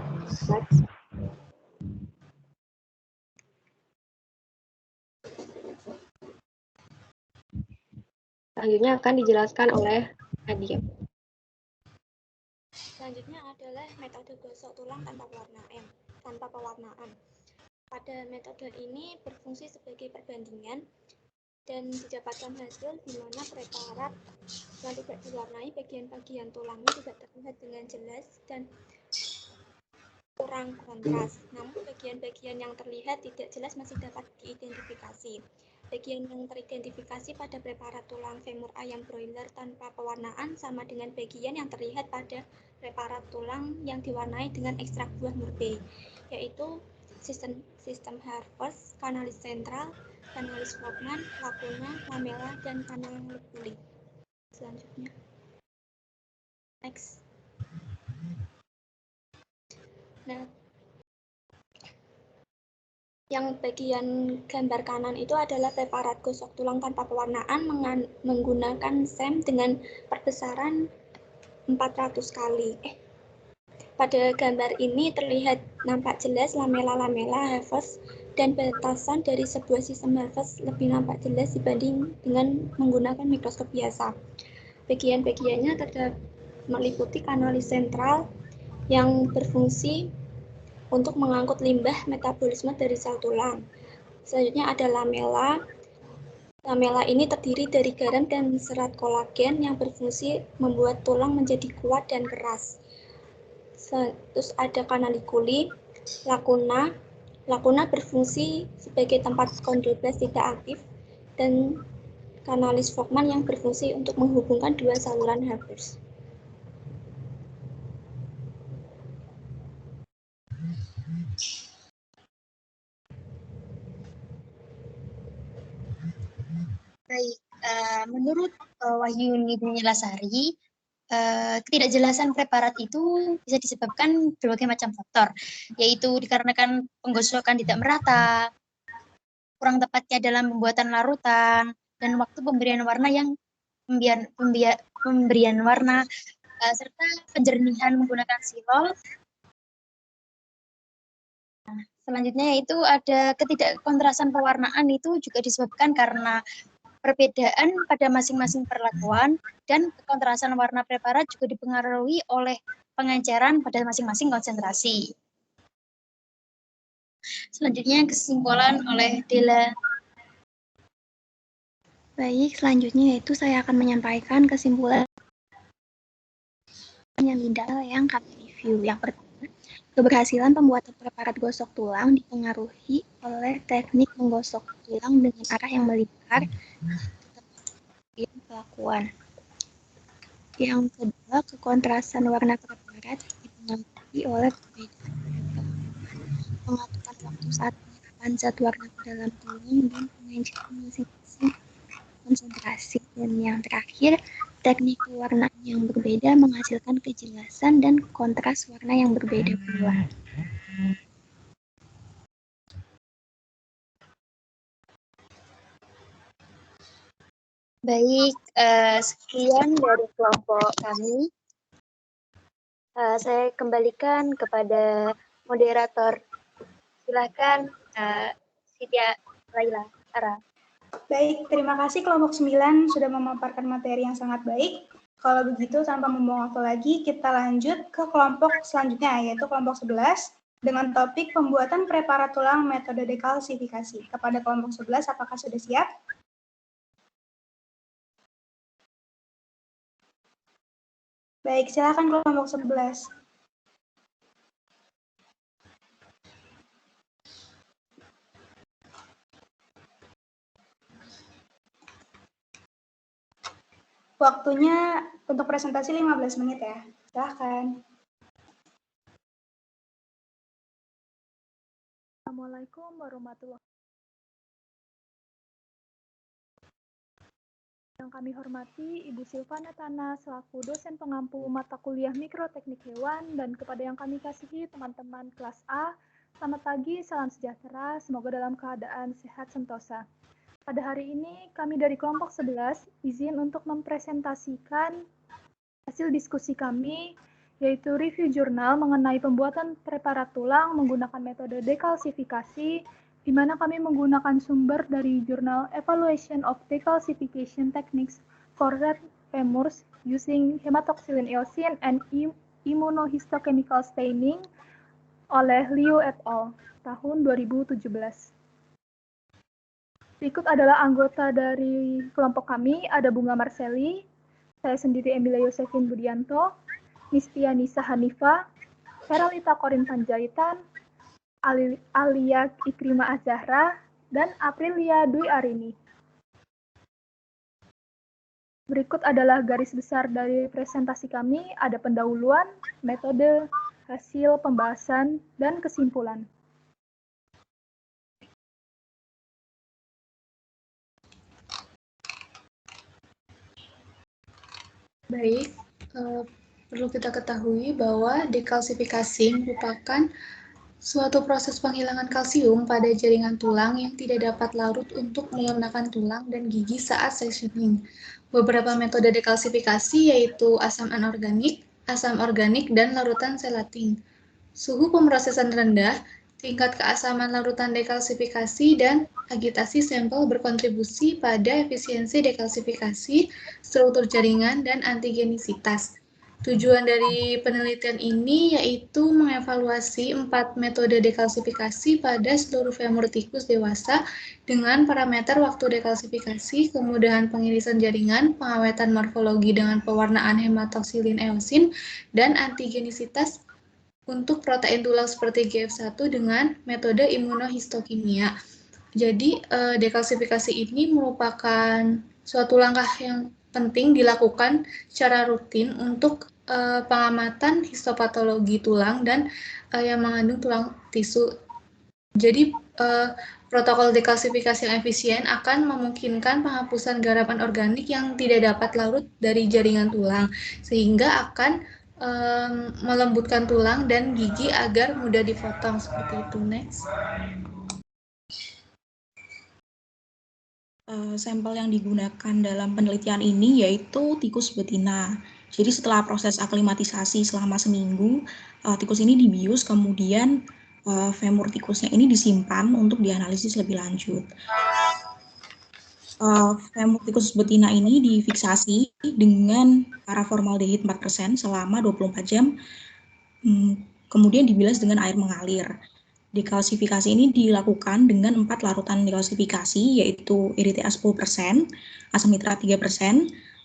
Next. Selanjutnya akan dijelaskan oleh Nadia. Selanjutnya adalah metode gosok tulang tanpa pewarnaan. Pada metode ini berfungsi sebagai perbandingan dan didapatkan hasil di mana preparat yang tidak diwarnai bagian-bagian tulangnya tidak terlihat dengan jelas dan kurang kontras. Namun bagian-bagian yang terlihat tidak jelas masih dapat diidentifikasi. Bagian yang teridentifikasi pada preparat tulang femur ayam broiler tanpa pewarnaan sama dengan bagian yang terlihat pada preparat tulang yang diwarnai dengan ekstrak buah murbei, yaitu sistem Havertz, kanalis sentral, kanalis Volkmann, lakuna, lamella, dan kanalikuli. Selanjutnya. Next. Nah, yang bagian gambar kanan itu adalah preparat gosok tulang tanpa pewarnaan menggunakan SEM dengan perbesaran 400 kali. Pada gambar ini terlihat nampak jelas lamella-lamella Havertz dan batasan dari sebuah sistem Havertz lebih nampak jelas dibanding dengan menggunakan mikroskop biasa. Bagian-bagiannya meliputi kanalis sentral yang berfungsi untuk mengangkut limbah metabolisme dari sel tulang. Selanjutnya ada lamella. Lamella ini terdiri dari garam dan serat kolagen yang berfungsi membuat tulang menjadi kuat dan keras. Terus ada kanalikuli, lakuna. Lakuna berfungsi sebagai tempat kondroblas tidak aktif, dan kanalis Volkmann yang berfungsi untuk menghubungkan dua saluran Havertz. menurut Wahyuni Nyilasari, ketidakjelasan preparat itu bisa disebabkan berbagai macam faktor, yaitu dikarenakan penggosokan tidak merata, kurang tepatnya dalam pembuatan larutan, dan waktu pemberian warna serta penjernihan menggunakan silol. Selanjutnya yaitu ada ketidakkontrasan pewarnaan, itu juga disebabkan karena perbedaan pada masing-masing perlakuan, dan kekontrasan warna preparat juga dipengaruhi oleh pengenceran pada masing-masing konsentrasi. Selanjutnya kesimpulan oleh Dela. Baik, selanjutnya yaitu saya akan menyampaikan kesimpulan yang kami review. Yang pertama, keberhasilan pembuatan preparat gosok tulang dipengaruhi oleh teknik menggosok tulang dengan arah yang melingkar pelakuan. Yang kedua, kekontrasan warna preparat dipengaruhi oleh perbedaan pengaturan waktu saat penyerapan zat warna ke dalam tulang dan pengenceran masing-masing konsentrasi. Dan yang terakhir, teknik pewarnaan yang berbeda menghasilkan kejelasan dan kontras warna yang berbeda pula. Baik, sekian dari kelompok kami. Saya kembalikan kepada moderator. Silakan, Siti Laila Ara. Baik, terima kasih kelompok 9 sudah memaparkan materi yang sangat baik. Kalau begitu, tanpa membuang waktu lagi, kita lanjut ke kelompok selanjutnya, yaitu kelompok 11, dengan topik pembuatan preparat tulang metode dekalsifikasi. Kepada kelompok 11, apakah sudah siap? Baik, silakan kelompok 11. Waktunya untuk presentasi 15 menit ya. Silakan. Assalamualaikum warahmatullahi wabarakatuh. Yang kami hormati Ibu Silvana Tana selaku dosen pengampu mata kuliah Mikroteknik Hewan, dan kepada yang kami kasihi teman-teman kelas A, selamat pagi, salam sejahtera, semoga dalam keadaan sehat sentosa. Pada hari ini kami dari kelompok 11 izin untuk mempresentasikan hasil diskusi kami, yaitu review jurnal mengenai pembuatan preparat tulang menggunakan metode dekalsifikasi, di mana kami menggunakan sumber dari jurnal Evaluation of Decalcification Techniques for Red Femurs using Hematoxylin Eosin and Immunohistochemical Staining oleh Liu et al. Tahun 2017. Berikut adalah anggota dari kelompok kami, ada Bunga Marceli, saya sendiri Emilia Yosefin Budianto, Nistia Nisa Hanifa, Heralita Korin Panjaitan, Alia Ikrima Azahra, dan Aprilia Dwi Arini. Berikut adalah garis besar dari presentasi kami, ada pendahuluan, metode, hasil pembahasan, dan kesimpulan. Baik, perlu kita ketahui bahwa dekalsifikasi merupakan suatu proses penghilangan kalsium pada jaringan tulang yang tidak dapat larut untuk melunakan tulang dan gigi saat sectioning. Beberapa metode dekalsifikasi yaitu asam anorganik, asam organik, dan larutan selating. Suhu pemrosesan rendah, tingkat keasaman larutan dekalsifikasi, dan agitasi sampel berkontribusi pada efisiensi dekalsifikasi, struktur jaringan, dan antigenisitas. Tujuan dari penelitian ini yaitu mengevaluasi 4 metode dekalsifikasi pada seluruh femur tikus dewasa dengan parameter waktu dekalsifikasi, kemudahan pengirisan jaringan, pengawetan morfologi dengan pewarnaan hematoxylin eosin, dan antigenisitas untuk protein tulang seperti GF1 dengan metode imunohistokimia. Jadi, dekalsifikasi ini merupakan suatu langkah yang penting dilakukan secara rutin untuk pengamatan histopatologi tulang dan yang mengandung tulang tisu. Jadi, Protokol dekalsifikasi yang efisien akan memungkinkan penghapusan garam anorganik yang tidak dapat larut dari jaringan tulang, sehingga akan melembutkan tulang dan gigi agar mudah dipotong seperti itu. Next. Sampel yang digunakan dalam penelitian ini yaitu tikus betina. Jadi setelah proses aklimatisasi selama seminggu, tikus ini dibius, kemudian femur tikusnya ini disimpan untuk dianalisis lebih lanjut. Femur tikus betina ini difiksasi dengan paraformaldehid 4% selama 24 jam, kemudian dibilas dengan air mengalir. Dekalsifikasi ini dilakukan dengan 4 larutan dekalsifikasi, yaitu EDTA 10%, asam nitrat 3%,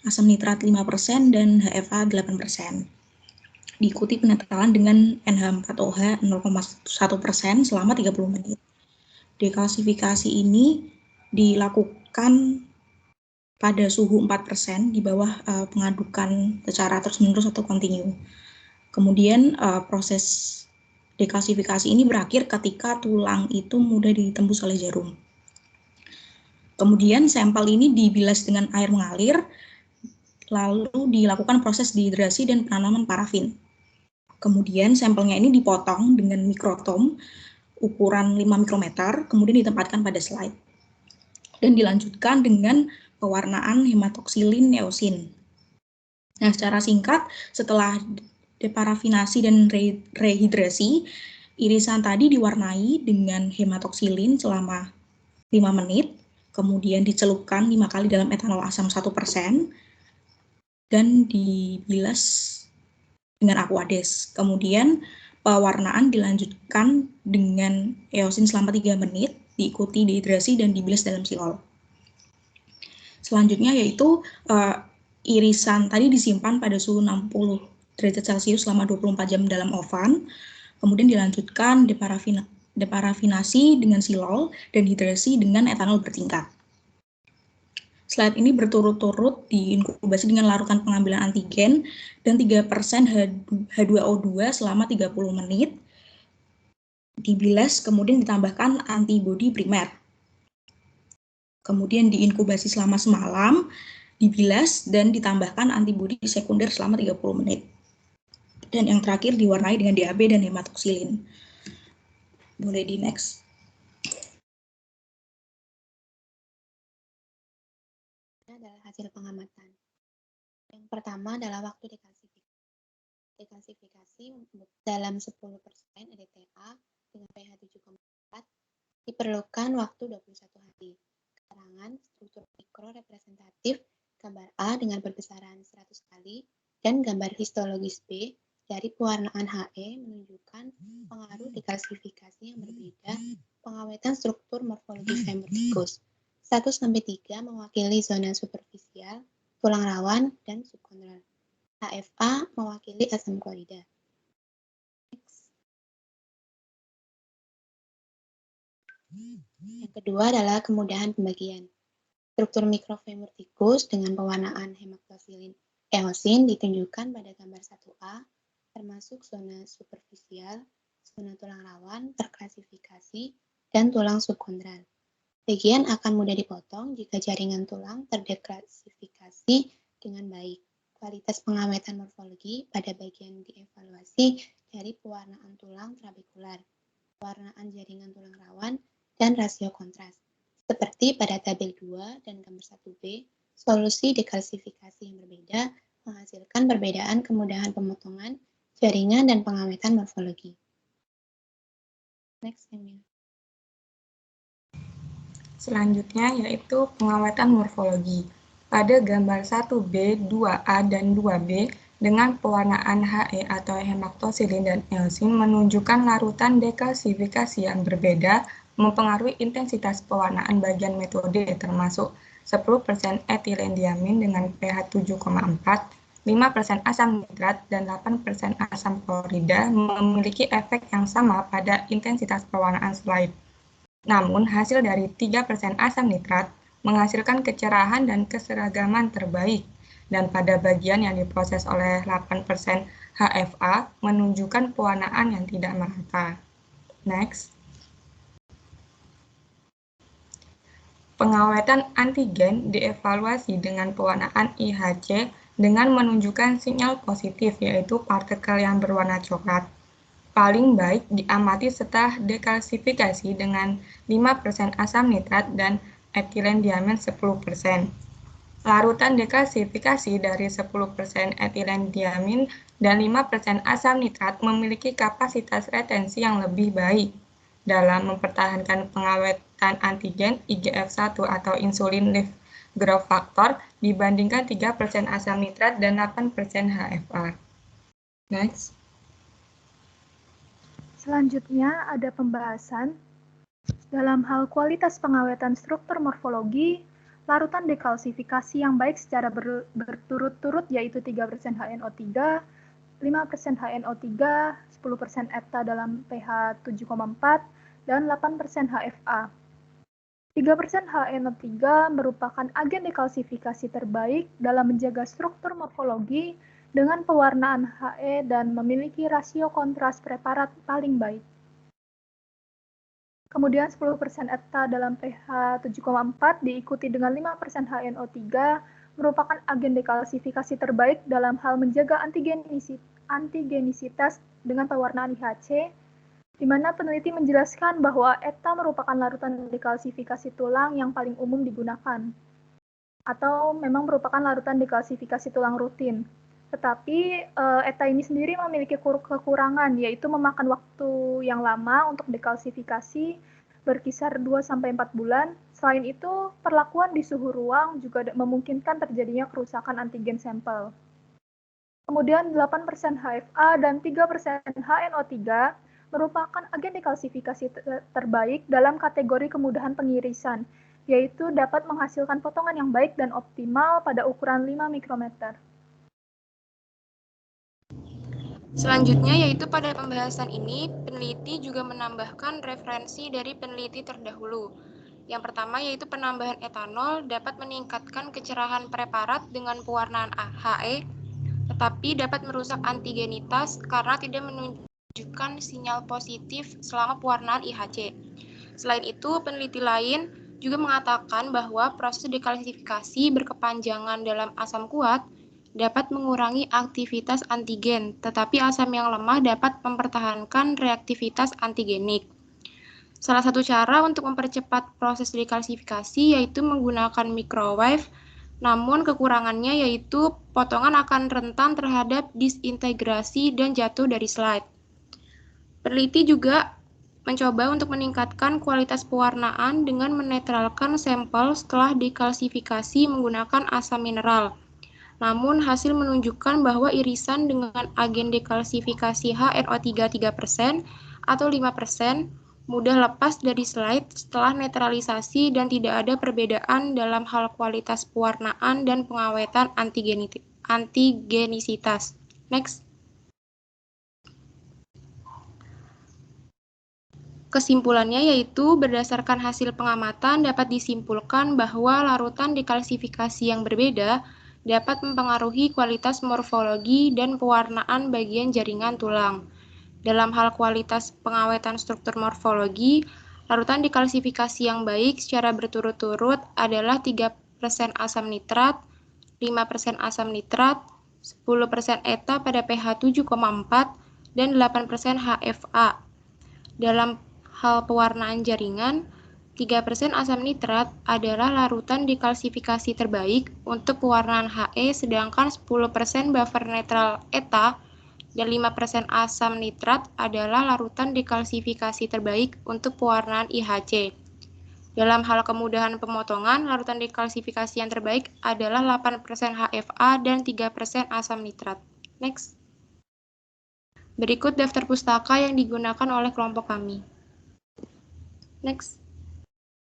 asam nitrat 5%, dan HFA 8%. Diikuti penetralan dengan NH4OH 0,1% selama 30 menit. Dekalsifikasi ini dilakukan pada suhu 4% di bawah pengadukan secara terus-menerus atau kontinu. Kemudian proses dekalsifikasi ini berakhir ketika tulang itu mudah ditembus oleh jarum. Kemudian sampel ini dibilas dengan air mengalir, lalu dilakukan proses dehidrasi dan penanaman parafin. Kemudian sampelnya ini dipotong dengan mikrotom ukuran 5 mikrometer, kemudian ditempatkan pada slide. Dan dilanjutkan dengan pewarnaan hematoksilin neosin. Nah, secara singkat, setelah deparafinasi dan rehidrasi, irisan tadi diwarnai dengan hematoksilin selama 5 menit, kemudian dicelupkan 5 kali dalam etanol asam 1%, dan dibilas dengan aquades. Kemudian pewarnaan dilanjutkan dengan eosin selama 3 menit, diikuti dehidrasi dan dibilas dalam silol. Selanjutnya yaitu irisan tadi disimpan pada suhu 60 derajat Celcius selama 24 jam dalam oven, kemudian dilanjutkan deparafinasi dengan silol dan hidrasi dengan etanol bertingkat. Slide ini berturut-turut diinkubasi dengan larutan pengambilan antigen dan 3% H2O2 selama 30 menit, dibilas kemudian ditambahkan antibodi primer. Kemudian diinkubasi selama semalam, dibilas dan ditambahkan antibodi sekunder selama 30 menit. Dan yang terakhir diwarnai dengan DAB dan hematoksilin. Boleh di next. Ini adalah hasil pengamatan. Yang pertama adalah waktu dekalsifikasi. Dekalsifikasi dalam 10% EDTA dengan pH 7,4 diperlukan waktu 21 hari. Keterangan struktur mikro representatif gambar A dengan perbesaran 100 kali dan gambar histologis B dari pewarnaan HE menunjukkan pengaruh dekalsifikasi yang berbeda pengawetan struktur morfologi femur tikus. 1-3 mewakili zona superficial, tulang rawan, dan subkondral. HFA mewakili asam klorida. Yang kedua adalah kemudahan pembagian. Struktur mikrofemur tikus dengan pewarnaan hematoksilin eosin ditunjukkan pada gambar 1A, termasuk zona superficial, zona tulang rawan, terklasifikasi, dan tulang subkondral. Bagian akan mudah dipotong jika jaringan tulang terdeklasifikasi dengan baik. Kualitas pengawetan morfologi pada bagian dievaluasi dari pewarnaan tulang trabekular, pewarnaan jaringan tulang rawan, dan rasio kontras. Seperti pada tabel 2 dan gambar 1B, solusi dekalsifikasi yang berbeda menghasilkan perbedaan kemudahan pemotongan, jaringan, dan pengawetan morfologi. Next, Emil. Selanjutnya yaitu pengawetan morfologi. Pada gambar 1B, 2A, dan 2B dengan pewarnaan HE atau hematoksilin dan eosin menunjukkan larutan dekalsifikasi yang berbeda mempengaruhi intensitas pewarnaan bagian metode termasuk 10% etilendiamin dengan pH 7,4, 5% asam nitrat, dan 8% asam klorida memiliki efek yang sama pada intensitas pewarnaan slide. Namun, hasil dari 3% asam nitrat menghasilkan kecerahan dan keseragaman terbaik, dan pada bagian yang diproses oleh 8% HFA menunjukkan pewarnaan yang tidak merata. Next. Pengawetan antigen dievaluasi dengan pewarnaan IHC dengan menunjukkan sinyal positif, yaitu partikel yang berwarna coklat. Paling baik diamati setelah dekalsifikasi dengan 5% asam nitrat dan etilen diamin 10%. Larutan dekalsifikasi dari 10% etilen diamin dan 5% asam nitrat memiliki kapasitas retensi yang lebih baik dalam mempertahankan pengawetan antigen IGF-1 atau insulin lift growth factor dibandingkan 3% asam nitrat dan 8% HFA. Next. Selanjutnya ada pembahasan dalam hal kualitas pengawetan struktur morfologi, larutan dekalsifikasi yang baik secara berturut-turut yaitu 3% HNO3, 5% HNO3, 10% ETA dalam pH 7,4, dan 8% HFA. 3% HNO3 merupakan agen dekalsifikasi terbaik dalam menjaga struktur morfologi dengan pewarnaan HE dan memiliki rasio kontras preparat paling baik. Kemudian 10% ETA dalam pH 7,4 diikuti dengan 5% HNO3 merupakan agen dekalsifikasi terbaik dalam hal menjaga antigenisitas dengan pewarnaan IHC, di mana peneliti menjelaskan bahwa ETA merupakan larutan dekalsifikasi tulang yang paling umum digunakan, atau memang merupakan larutan dekalsifikasi tulang rutin. Tetapi ETA ini sendiri memiliki kekurangan, yaitu memakan waktu yang lama untuk dekalsifikasi, berkisar 2-4 bulan. Selain itu, perlakuan di suhu ruang juga memungkinkan terjadinya kerusakan antigen sampel. Kemudian 8% HFA dan 3% HNO3 merupakan agen dekalsifikasi terbaik dalam kategori kemudahan pengirisan, yaitu dapat menghasilkan potongan yang baik dan optimal pada ukuran 5 mikrometer. Selanjutnya yaitu pada pembahasan ini, peneliti juga menambahkan referensi dari peneliti terdahulu. Yang pertama yaitu penambahan etanol dapat meningkatkan kecerahan preparat dengan pewarnaan HE, tetapi dapat merusak antigenitas karena tidak menunjukkan sinyal positif selama pewarnaan IHC. Selain itu, peneliti lain juga mengatakan bahwa proses dekalsifikasi berkepanjangan dalam asam kuat dapat mengurangi aktivitas antigen, tetapi asam yang lemah dapat mempertahankan reaktivitas antigenik. Salah satu cara untuk mempercepat proses dekalsifikasi yaitu menggunakan microwave, namun kekurangannya yaitu potongan akan rentan terhadap disintegrasi dan jatuh dari slide. Peneliti juga mencoba untuk meningkatkan kualitas pewarnaan dengan menetralkan sampel setelah dekalsifikasi menggunakan asam mineral. Namun, hasil menunjukkan bahwa irisan dengan agen dekalsifikasi HNO3 3% atau 5% mudah lepas dari slide setelah netralisasi dan tidak ada perbedaan dalam hal kualitas pewarnaan dan pengawetan antigenisitas. Next. Kesimpulannya yaitu berdasarkan hasil pengamatan dapat disimpulkan bahwa larutan dekalsifikasi yang berbeda dapat mempengaruhi kualitas morfologi dan pewarnaan bagian jaringan tulang. Dalam hal kualitas pengawetan struktur morfologi, larutan dekalsifikasi yang baik secara berturut-turut adalah 3% asam nitrat, 5% asam nitrat, 10% ETA pada pH 7,4, dan 8% HFA. Dalam hal pewarnaan jaringan, 3% asam nitrat adalah larutan dekalsifikasi terbaik untuk pewarnaan HE, sedangkan 10% buffer netral ETA dan 5% asam nitrat adalah larutan dekalsifikasi terbaik untuk pewarnaan IHC. Dalam hal kemudahan pemotongan, larutan dekalsifikasi yang terbaik adalah 8% HFA dan 3% asam nitrat. Next. Berikut daftar pustaka yang digunakan oleh kelompok kami. Next.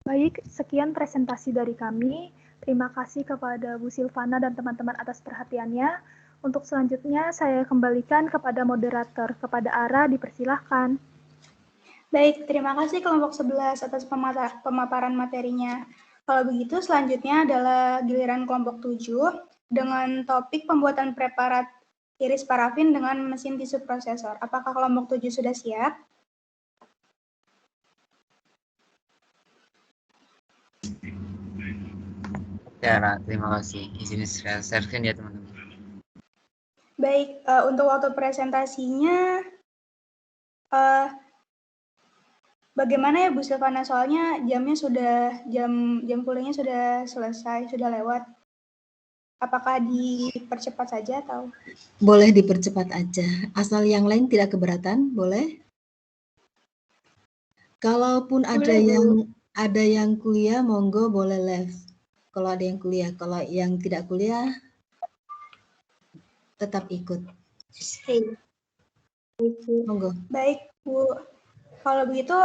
Baik, sekian presentasi dari kami. Terima kasih kepada Bu Silvana dan teman-teman atas perhatiannya. Untuk selanjutnya, saya kembalikan kepada moderator. Kepada Ara, dipersilahkan. Baik, terima kasih kelompok 11 atas pemaparan materinya. Kalau begitu, selanjutnya adalah giliran kelompok 7 dengan topik pembuatan preparat iris parafin dengan mesin tisu prosesor. Apakah kelompok 7 sudah siap? Ya, Ra, terima kasih. Izin share screen ya, teman-teman. Baik, untuk waktu presentasinya, bagaimana ya Bu Silvana? Soalnya jamnya sudah, jam kuliahnya sudah selesai, sudah lewat. Apakah dipercepat saja atau? Boleh dipercepat aja. Asal yang lain tidak keberatan, boleh? Kalaupun ada yang kuliah, monggo boleh live. Kalau ada yang kuliah, kalau yang tidak kuliah, tetap ikut. Monggo. Baik, Bu. Kalau begitu,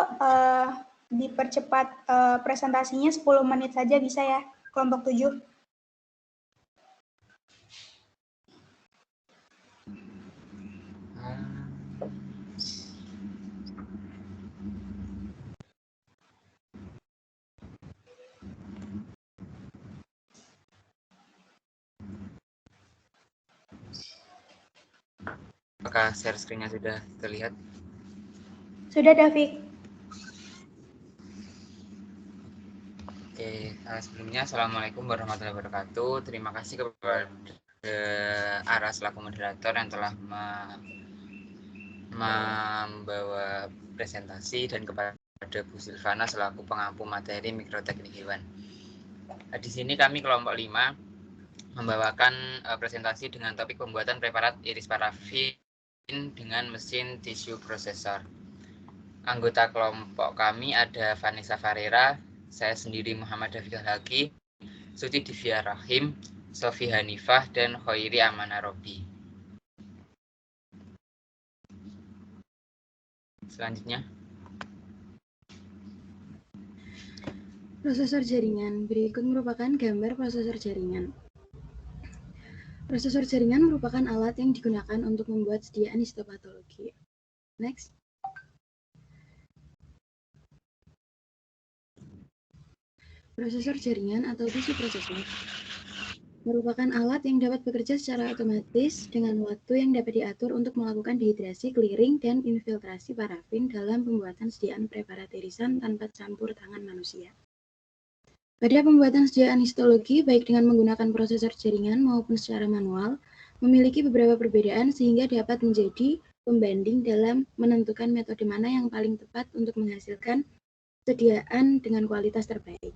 dipercepat presentasinya 10 menit saja bisa ya, kelompok 7. Apakah share screen-nya sudah terlihat? Sudah, David. Oke, sebelumnya Assalamualaikum warahmatullahi wabarakatuh. Terima kasih kepada Ara selaku moderator yang telah membawa presentasi dan kepada Bu Silvana selaku pengampu materi mikroteknik hewan. Di sini kami kelompok 5 membawakan presentasi dengan topik pembuatan preparat iris parafin dengan mesin tissue processor. Anggota kelompok kami ada Vanessa Farera, saya sendiri Muhammad David Al-Haki, Suci Divya Rahim, Sofi Hanifah, dan Khoiri Amana Robi. Selanjutnya. Prosesor jaringan. Berikut merupakan gambar prosesor jaringan. Prosesor jaringan merupakan alat yang digunakan untuk membuat sediaan histopatologi. Next. Prosesor jaringan atau tissue processor merupakan alat yang dapat bekerja secara otomatis dengan waktu yang dapat diatur untuk melakukan dehidrasi, clearing, dan infiltrasi parafin dalam pembuatan sediaan preparat irisan tanpa campur tangan manusia. Pada pembuatan sediaan histologi, baik dengan menggunakan prosesor jaringan maupun secara manual, memiliki beberapa perbedaan sehingga dapat menjadi pembanding dalam menentukan metode mana yang paling tepat untuk menghasilkan sediaan dengan kualitas terbaik.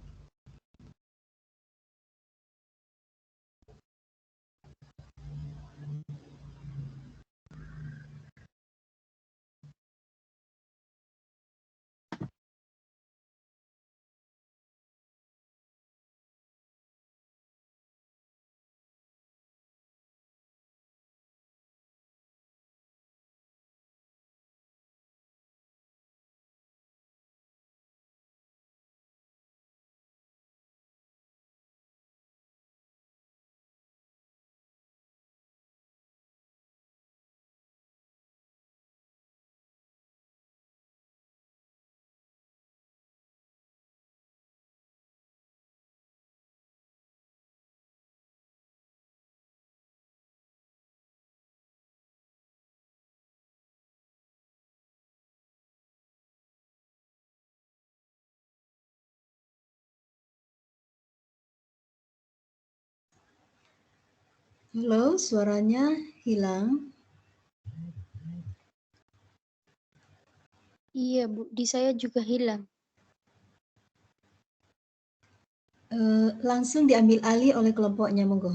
Halo, suaranya hilang. Iya, Bu. Di saya juga hilang. Langsung diambil alih oleh kelompoknya, monggo.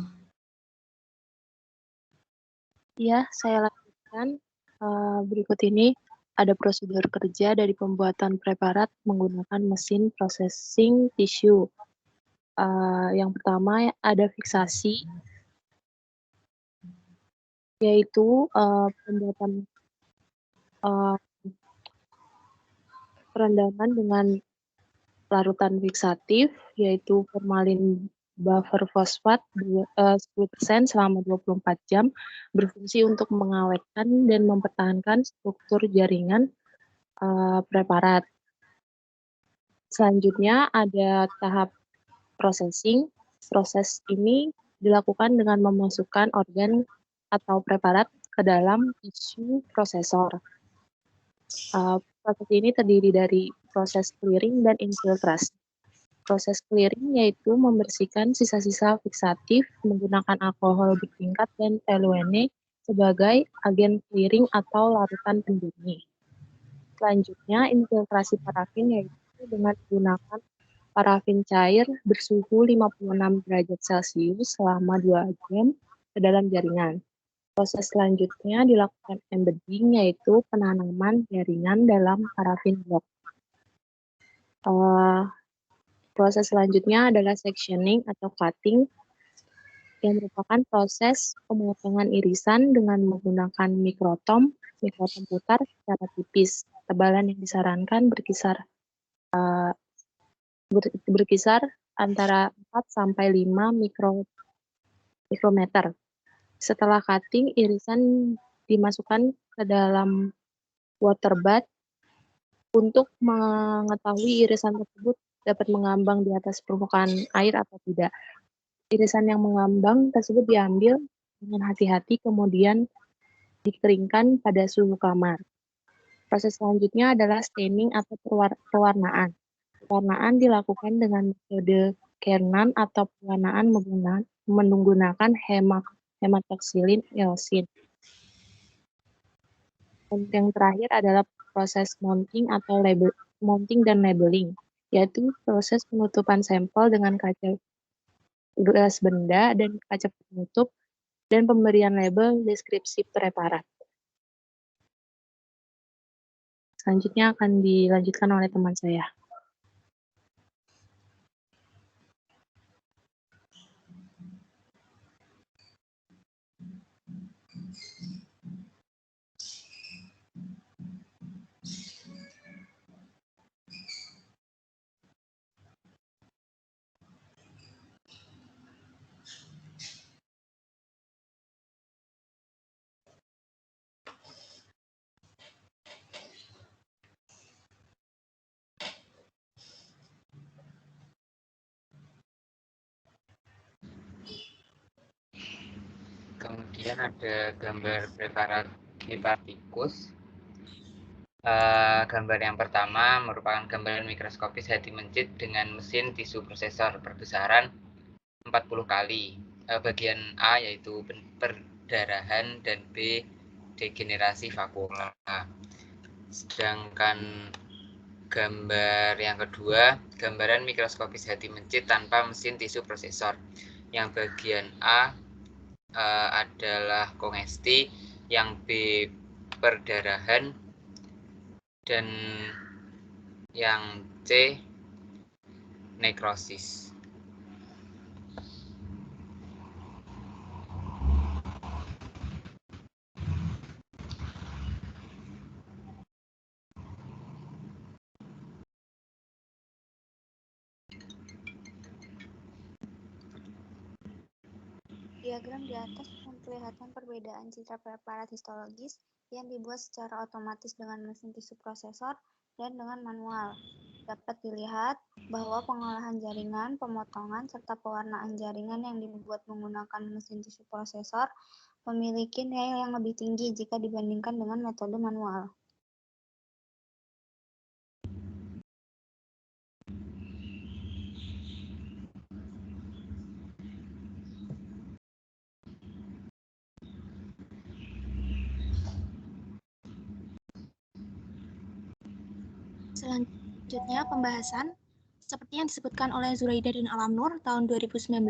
Ya, saya lanjutkan. Berikut ini ada prosedur kerja dari pembuatan preparat menggunakan mesin processing tisu. Yang pertama ada fiksasi, yaitu pembuatan perendaman dengan larutan fiksatif, yaitu formalin buffer fosfat 10% selama 24 jam, berfungsi untuk mengawetkan dan mempertahankan struktur jaringan preparat. Selanjutnya ada tahap processing. Proses ini dilakukan dengan memasukkan organ atau preparat ke dalam tisu prosesor. Proses ini terdiri dari proses clearing dan infiltrasi. Proses clearing yaitu membersihkan sisa-sisa fiksatif menggunakan alkohol bertingkat dan toluene sebagai agen clearing atau larutan pendingin. Selanjutnya, infiltrasi parafin yaitu dengan menggunakan parafin cair bersuhu 56 derajat Celcius selama 2 jam ke dalam jaringan. Proses selanjutnya dilakukan embedding yaitu penanaman jaringan dalam parafin blok. Proses selanjutnya adalah sectioning atau cutting yang merupakan proses pemotongan irisan dengan menggunakan mikrotom putar secara tipis. Tebalan yang disarankan berkisar antara 4 sampai 5 mikrometer. Setelah cutting, irisan dimasukkan ke dalam water bath untuk mengetahui irisan tersebut dapat mengambang di atas permukaan air atau tidak. Irisan yang mengambang tersebut diambil dengan hati-hati kemudian dikeringkan pada suhu kamar. Proses selanjutnya adalah staining atau pewarnaan. Pewarnaan dilakukan dengan metode Kernan atau pewarnaan menggunakan hematoksilin eosin. Dan yang terakhir adalah proses mounting atau mounting dan labeling, yaitu proses penutupan sampel dengan kaca gelas benda dan kaca penutup dan pemberian label deskripsi preparat. Selanjutnya akan dilanjutkan oleh teman saya. Kemudian ada gambar preparat hepatikus. Gambar yang pertama merupakan gambaran mikroskopis hati mencit dengan mesin tisu prosesor berbesaran 40 kali. Bagian A yaitu perdarahan dan B degenerasi vakula. Sedangkan gambar yang kedua, gambaran mikroskopis hati mencit tanpa mesin tisu prosesor. Yang bagian A adalah kongesti, yang B perdarahan, dan yang C nekrosis. Diagram di atas memperlihatkan perbedaan citra preparat histologis yang dibuat secara otomatis dengan mesin tisu prosesor dan dengan manual. Dapat dilihat bahwa pengolahan jaringan, pemotongan, serta pewarnaan jaringan yang dibuat menggunakan mesin tisu prosesor memiliki nilai yang lebih tinggi jika dibandingkan dengan metode manual. Selanjutnya pembahasan seperti yang disebutkan oleh Zuraida dan Alamnur tahun 2019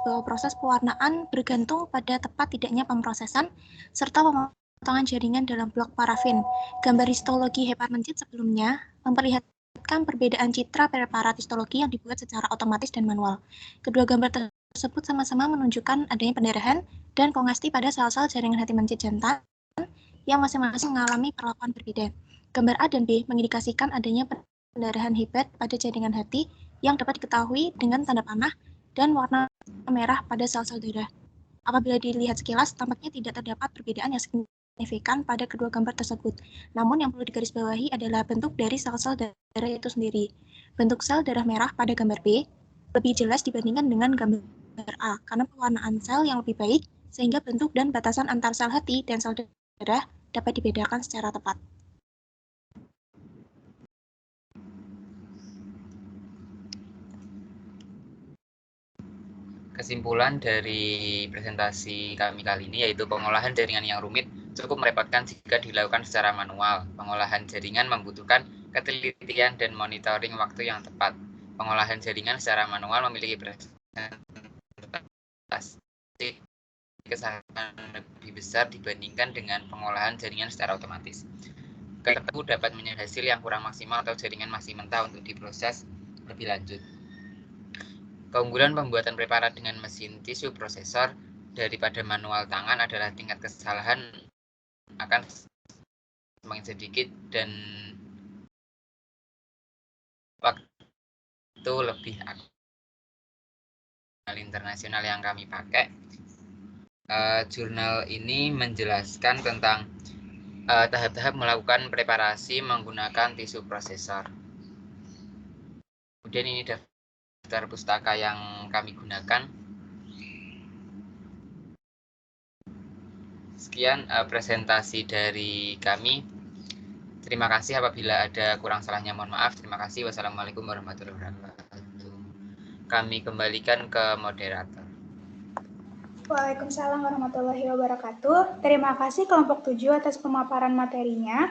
bahwa proses pewarnaan bergantung pada tepat tidaknya pemrosesan serta pemotongan jaringan dalam blok parafin. Gambar histologi hepat mencit sebelumnya memperlihatkan perbedaan citra preparat histologi yang dibuat secara otomatis dan manual. Kedua gambar tersebut sama-sama menunjukkan adanya pendarahan dan kongesti pada sel-sel jaringan hati mencit jantan yang masing-masing mengalami perlakuan berbeda. Gambar A dan B mengindikasikan adanya pendarahan hebat pada jaringan hati yang dapat diketahui dengan tanda panah dan warna merah pada sel-sel darah. Apabila dilihat sekilas, tampaknya tidak terdapat perbedaan yang signifikan pada kedua gambar tersebut. Namun yang perlu digarisbawahi adalah bentuk dari sel-sel darah itu sendiri. Bentuk sel darah merah pada gambar B lebih jelas dibandingkan dengan gambar A karena pewarnaan sel yang lebih baik sehingga bentuk dan batasan antar sel hati dan sel darah dapat dibedakan secara tepat. Kesimpulan dari presentasi kami kali ini yaitu pengolahan jaringan yang rumit cukup merepotkan jika dilakukan secara manual. Pengolahan jaringan membutuhkan ketelitian dan monitoring waktu yang tepat. Pengolahan jaringan secara manual memiliki presentasi kesalahan lebih besar dibandingkan dengan pengolahan jaringan secara otomatis. Tertentu dapat menyebabkan hasil yang kurang maksimal atau jaringan masih mentah untuk diproses lebih lanjut. Keunggulan pembuatan preparat dengan mesin tisu prosesor daripada manual tangan adalah tingkat kesalahan akan semakin sedikit dan waktu lebih akurat. Internasional yang kami pakai, jurnal ini menjelaskan tentang tahap-tahap melakukan preparasi menggunakan tisu prosesor. Kemudian ini daftar pustaka yang kami gunakan. Sekian presentasi dari kami. Terima kasih, apabila ada kurang salahnya mohon maaf. Terima kasih. Wassalamualaikum warahmatullahi wabarakatuh. Kami kembalikan ke moderator. Waalaikumsalam warahmatullahi wabarakatuh. Terima kasih kelompok 7 atas pemaparan materinya.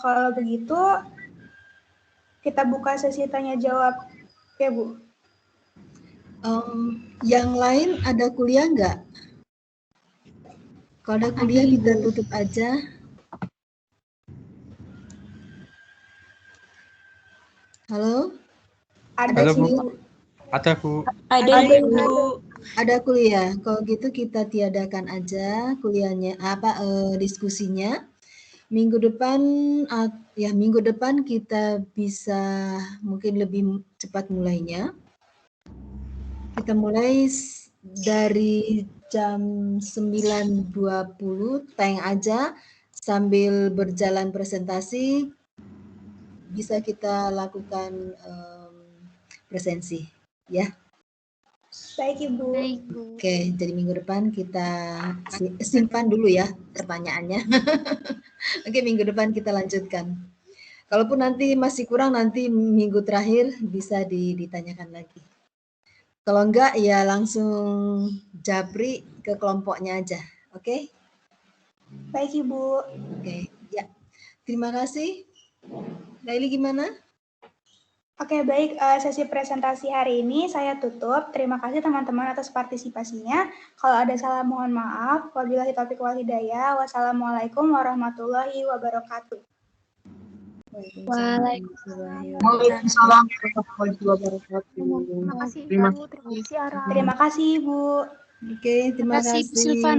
Kalau begitu, kita buka sesi tanya jawab ya, Bu. Yang lain ada kuliah nggak? Kalau ada kuliah kita tutup aja. Halo? Ada Halo, Bu. kuliah? Ada, Bu. Ada, Bu. Ada kuliah. Kalau gitu kita tiadakan aja kuliahnya, diskusinya. Minggu depan kita bisa mungkin lebih cepat mulainya. Kita mulai dari jam 9.20, tank aja sambil berjalan presentasi bisa kita lakukan presensi, ya. Baik, Ibu. Oke, jadi minggu depan kita simpan dulu ya pertanyaannya. Oke, minggu depan kita lanjutkan. Kalaupun nanti masih kurang, nanti minggu terakhir bisa ditanyakan lagi. Kalau enggak, ya langsung japri ke kelompoknya aja. Oke? Baik, Ibu. Oke, ya. Terima kasih. Laili gimana? Oke, baik. Sesi presentasi hari ini saya tutup. Terima kasih teman-teman atas partisipasinya. Kalau ada salah mohon maaf. Wabillahi taufiq wal hidayah. Wassalamualaikum warahmatullahi wabarakatuh. Waalaikumsalam warahmatullahi wabarakatuh. Terima kasih, Ibu. Terima kasih, Ara. Terima kasih, Ibu. Oke, terima kasih.